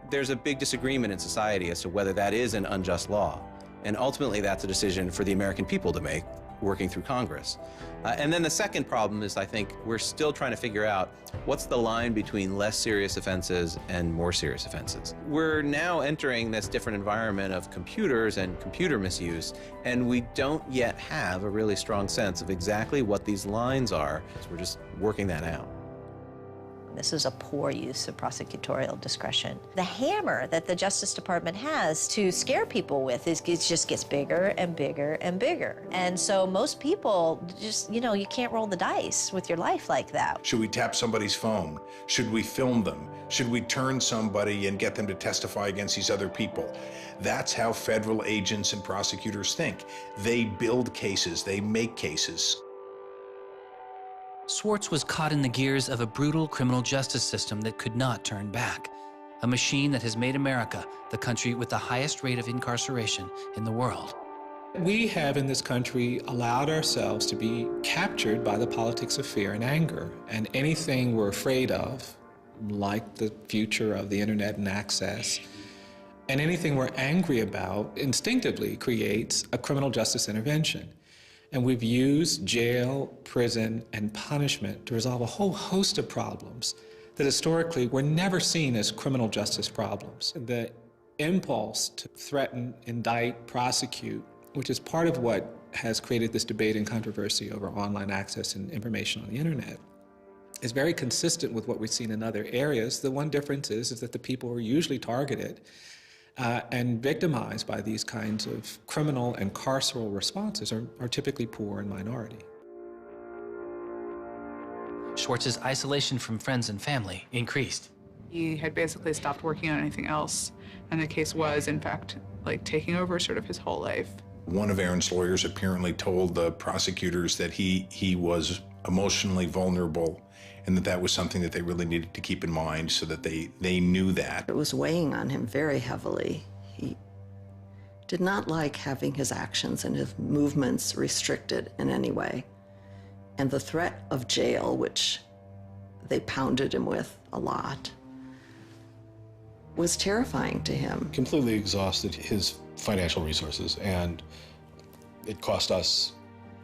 There's a big disagreement in society as to whether that is an unjust law, and ultimately that's a decision for the American people to make, working through Congress. And then the second problem is, I think, we're still trying to figure out what's the line between less serious offenses and more serious offenses. We're now entering this different environment of computers and computer misuse, and we don't yet have a really strong sense of exactly what these lines are. So we're just working that out. This is a poor use of prosecutorial discretion. The hammer that the Justice Department has to scare people with it just gets bigger and bigger and bigger. And so most people just, you can't roll the dice with your life like that. Should we tap somebody's phone? Should we film them? Should we turn somebody and get them to testify against these other people? That's how federal agents and prosecutors think. They build cases, they make cases. Swartz was caught in the gears of a brutal criminal justice system that could not turn back, a machine that has made America the country with the highest rate of incarceration in the world. We have in this country allowed ourselves to be captured by the politics of fear and anger, and anything we're afraid of, like the future of the internet and access, and anything we're angry about instinctively creates a criminal justice intervention. And we've used jail, prison, and punishment to resolve a whole host of problems that historically were never seen as criminal justice problems. The impulse to threaten, indict, prosecute, which is part of what has created this debate and controversy over online access and information on the internet, is very consistent with what we've seen in other areas. The one difference is that the people who are usually targeted and victimized by these kinds of criminal and carceral responses are typically poor and minority. Schwartz's isolation from friends and family increased. He had basically stopped working on anything else, and the case was, in fact, like taking over sort of his whole life. One of Aaron's lawyers apparently told the prosecutors that he was emotionally vulnerable and that was something that they really needed to keep in mind so that they knew that. It was weighing on him very heavily. He did not like having his actions and his movements restricted in any way. And the threat of jail, which they pounded him with a lot, was terrifying to him. Completely exhausted his financial resources, and it cost us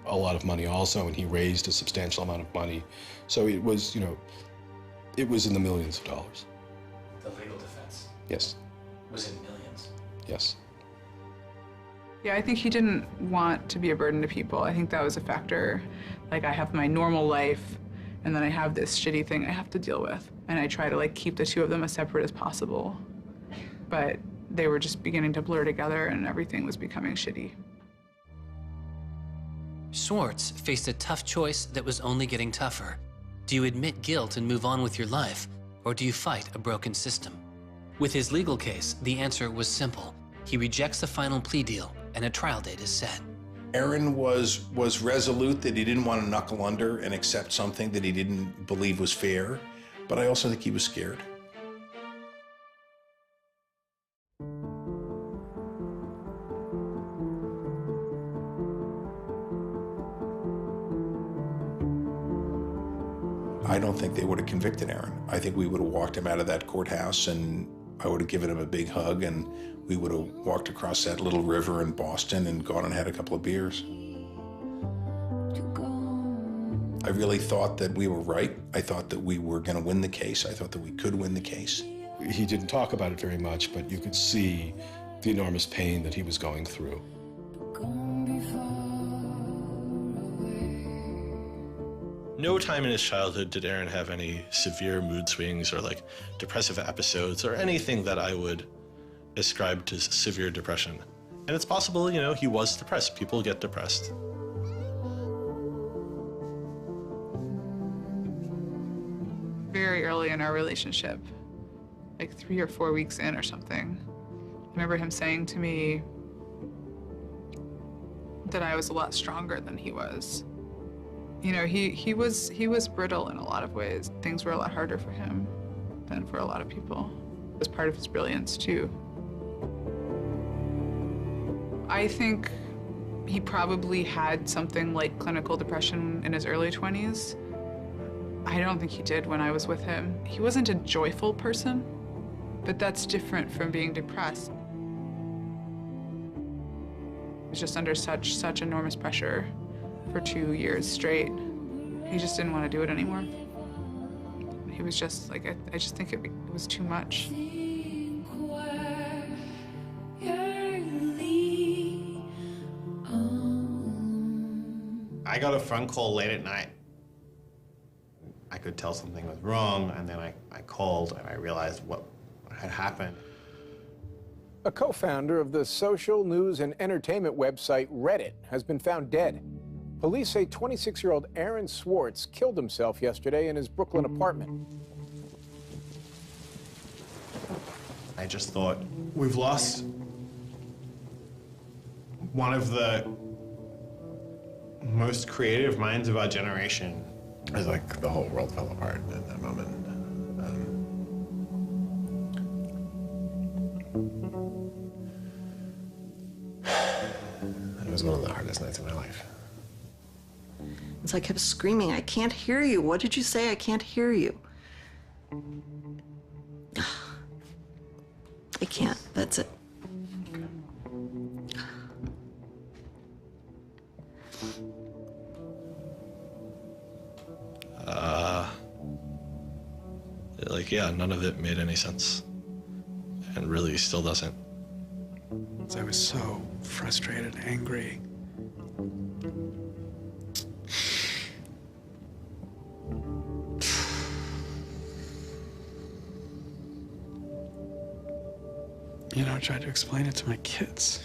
a lot of money also, and he raised a substantial amount of money. So it was, it was in the millions of dollars. The legal defense Yes, was in millions. yes. Yeah, I think he didn't want to be a burden to people. I think that was a factor. Like, I have my normal life, and then I have this shitty thing I have to deal with. And I try to, like, keep the two of them as separate as possible. But they were just beginning to blur together, and everything was becoming shitty. Schwartz faced a tough choice that was only getting tougher. Do you admit guilt and move on with your life, or do you fight a broken system? With his legal case, the answer was simple. He rejects the final plea deal, and a trial date is set. Aaron was resolute that he didn't want to knuckle under and accept something that he didn't believe was fair, but I also think he was scared. I don't think they would have convicted Aaron. I think we would have walked him out of that courthouse, and I would have given him a big hug, and we would have walked across that little river in Boston and gone and had a couple of beers. I really thought that we were right. I thought that we were going to win the case. I thought that we could win the case. He didn't talk about it very much, but you could see the enormous pain that he was going through. No time in his childhood did Aaron have any severe mood swings or like depressive episodes or anything that I would ascribe to severe depression. And it's possible, he was depressed. People get depressed. Very early in our relationship, like 3 or 4 weeks in or something, I remember him saying to me that I was a lot stronger than he was. He was brittle in a lot of ways. Things were a lot harder for him than for a lot of people. It was part of his brilliance, too. I think he probably had something like clinical depression in his early 20s. I don't think he did when I was with him. He wasn't a joyful person, but that's different from being depressed. He was just under such enormous pressure for 2 years straight. He just didn't want to do it anymore. He was just like, I just think it was too much. I got a phone call late at night. I could tell something was wrong, and then I called and I realized what had happened. A co-founder of the social news and entertainment website Reddit has been found dead. Police say 26-year-old Aaron Schwartz killed himself yesterday in his Brooklyn apartment. I just thought, we've lost one of the most creative minds of our generation. It was like the whole world fell apart at that moment. It was one of the hardest nights of my life. It's like I kept screaming, I can't hear you. What did you say? I can't hear you. I can't. That's it. Yeah, none of it made any sense. And really still doesn't. I was so frustrated, angry. you know, tried to explain it to my kids.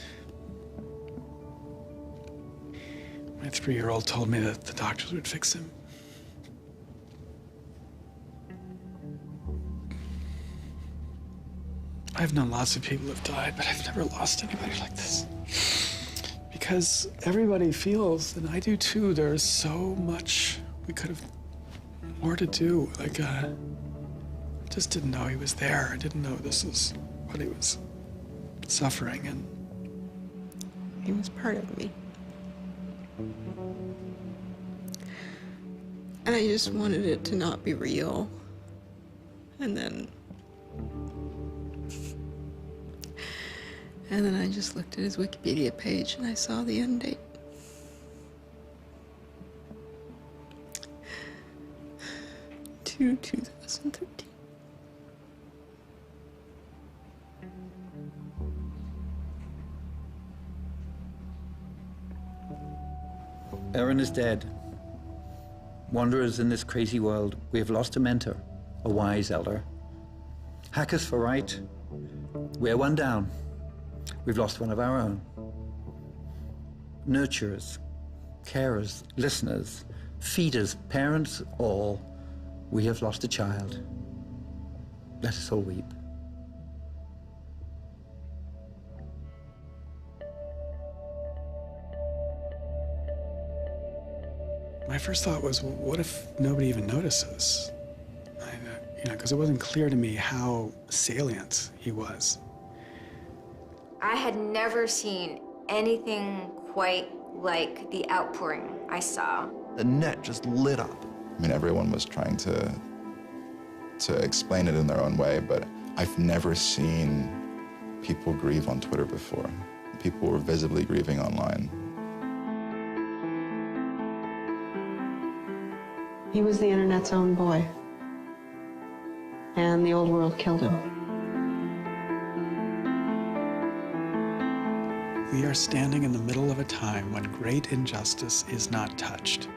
My 3-year-old told me that the doctors would fix him. I've known lots of people who've died, but I've never lost anybody like this. Because everybody feels, and I do too, there's so much we could have more to do. Like, I just didn't know he was there. I didn't know this is what he was suffering, and he was part of me. And I just wanted it to not be real. And then I just looked at his Wikipedia page and I saw the end date. To 2013. Aaron is dead. Wanderers in this crazy world, we have lost a mentor, a wise elder. Hackers for right, we're one down. We've lost one of our own. Nurturers, carers, listeners, feeders, parents, all, we have lost a child. Let us all weep. my first thought was, well, what if nobody even notices? You know, because it wasn't clear to me how salient he was. I had never seen anything quite like the outpouring I saw. The net just lit up. I mean, everyone was trying to explain it in their own way, but I've never seen people grieve on Twitter before. People were visibly grieving online. He was the internet's own boy, and the old world killed him. We are standing in the middle of a time when great injustice is not touched.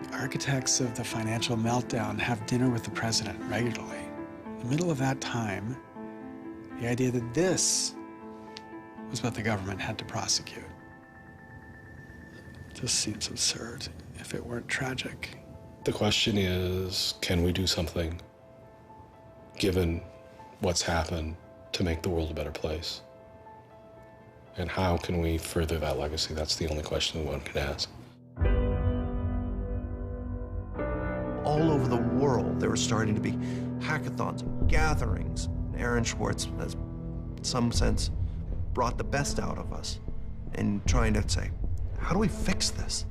The architects of the financial meltdown have dinner with the president regularly. In the middle of that time, the idea that this was what the government had to prosecute just seems absurd if it weren't tragic. The question is, can we do something, given what's happened, to make the world a better place? And how can we further that legacy? That's the only question one can ask. All over the world, there were starting to be hackathons, gatherings. Aaron Swartz has, in some sense, brought the best out of us in trying to say, how do we fix this?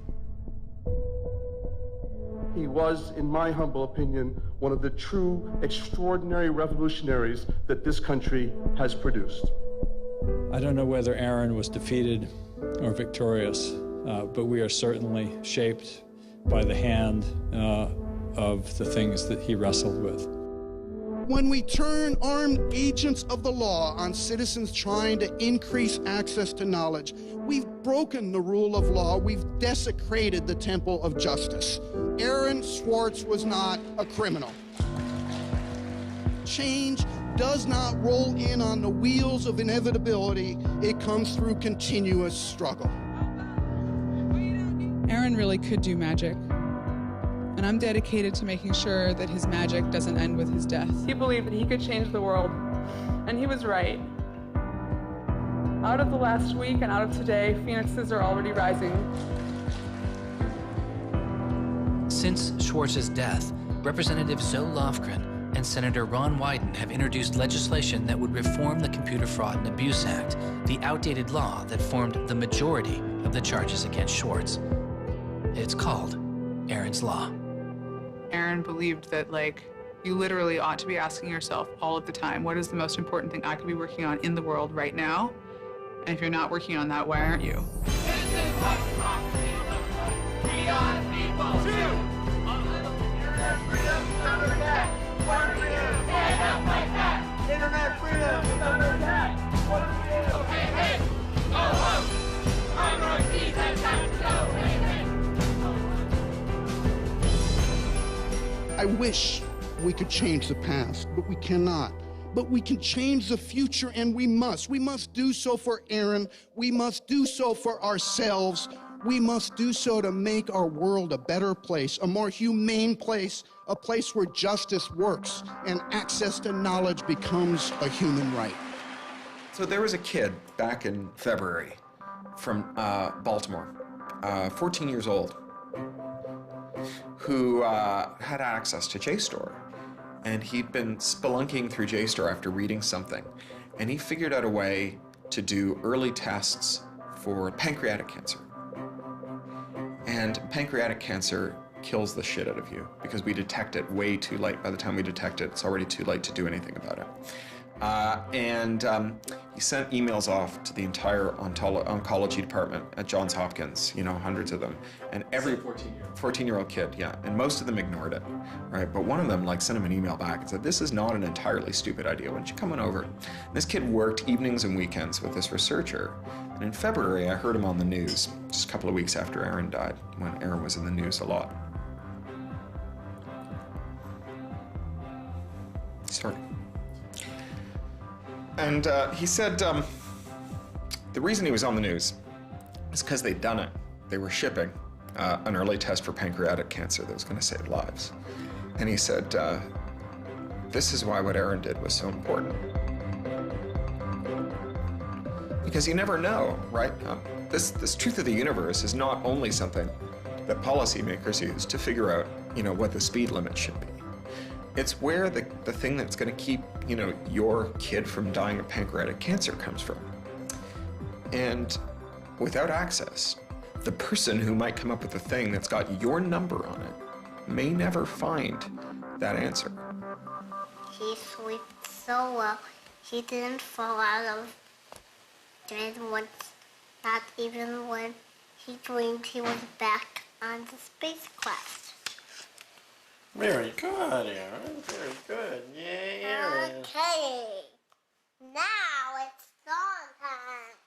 He was, in my humble opinion, one of the true extraordinary revolutionaries that this country has produced. I don't know whether Aaron was defeated or victorious, but we are certainly shaped by the hand of the things that he wrestled with. When we turn armed agents of the law on citizens trying to increase access to knowledge, we've broken the rule of law, we've desecrated the temple of justice. Aaron Swartz was not a criminal. Change does not roll in on the wheels of inevitability, it comes through continuous struggle. Aaron really could do magic. And I'm dedicated to making sure that his magic doesn't end with his death. He believed that he could change the world, and he was right. Out of the last week and out of today, phoenixes are already rising. Since Schwartz's death, Representative Zoe Lofgren and Senator Ron Wyden have introduced legislation that would reform the Computer Fraud and Abuse Act, the outdated law that formed the majority of the charges against Schwartz. It's called Aaron's Law. Aaron believed that, you literally ought to be asking yourself all of the time, what is the most important thing I could be working on in the world right now? And if you're not working on that, why aren't you? Internet freedom is under attack. What do we do? Hey, hey, go home. Our North East has got to go. Hey, hey. I wish we could change the past, but we cannot, but we can change the future, and we must. We must do so for Aaron. We must do so for ourselves. We must do so to make our world a better place, a more humane place, a place where justice works and access to knowledge becomes a human right. So there was a kid back in February from Baltimore, 14 years old, who had access to JSTOR. And he'd been spelunking through JSTOR after reading something. And he figured out a way to do early tests for pancreatic cancer. And pancreatic cancer kills the shit out of you because we detect it way too late. By the time we detect it, it's already too late to do anything about it. He sent emails off to the entire oncology department at Johns Hopkins, you know, hundreds of them. And every 14-year-old kid, yeah, and most of them ignored it, right? But one of them sent him an email back and said, "This is not an entirely stupid idea. Why don't you come on over?" And this kid worked evenings and weekends with this researcher. And in February, I heard him on the news, just a couple of weeks after Aaron died, when Aaron was in the news a lot. Sorry. And he said the reason he was on the news is because they'd done it. They were shipping an early test for pancreatic cancer that was going to save lives. And he said, this is why what Aaron did was so important. Because you never know, right? This truth of the universe is not only something that policymakers use to figure out, you know, what the speed limit should be. It's where the thing that's going to keep, you know, your kid from dying of pancreatic cancer comes from. And without access, the person who might come up with the thing that's got your number on it may never find that answer. He slept so well, he didn't fall out of bed once, not even when he dreamed he was back on the space quest. Very good, Aaron. Very good. Yay, Aaron. Okay. Now it's song time.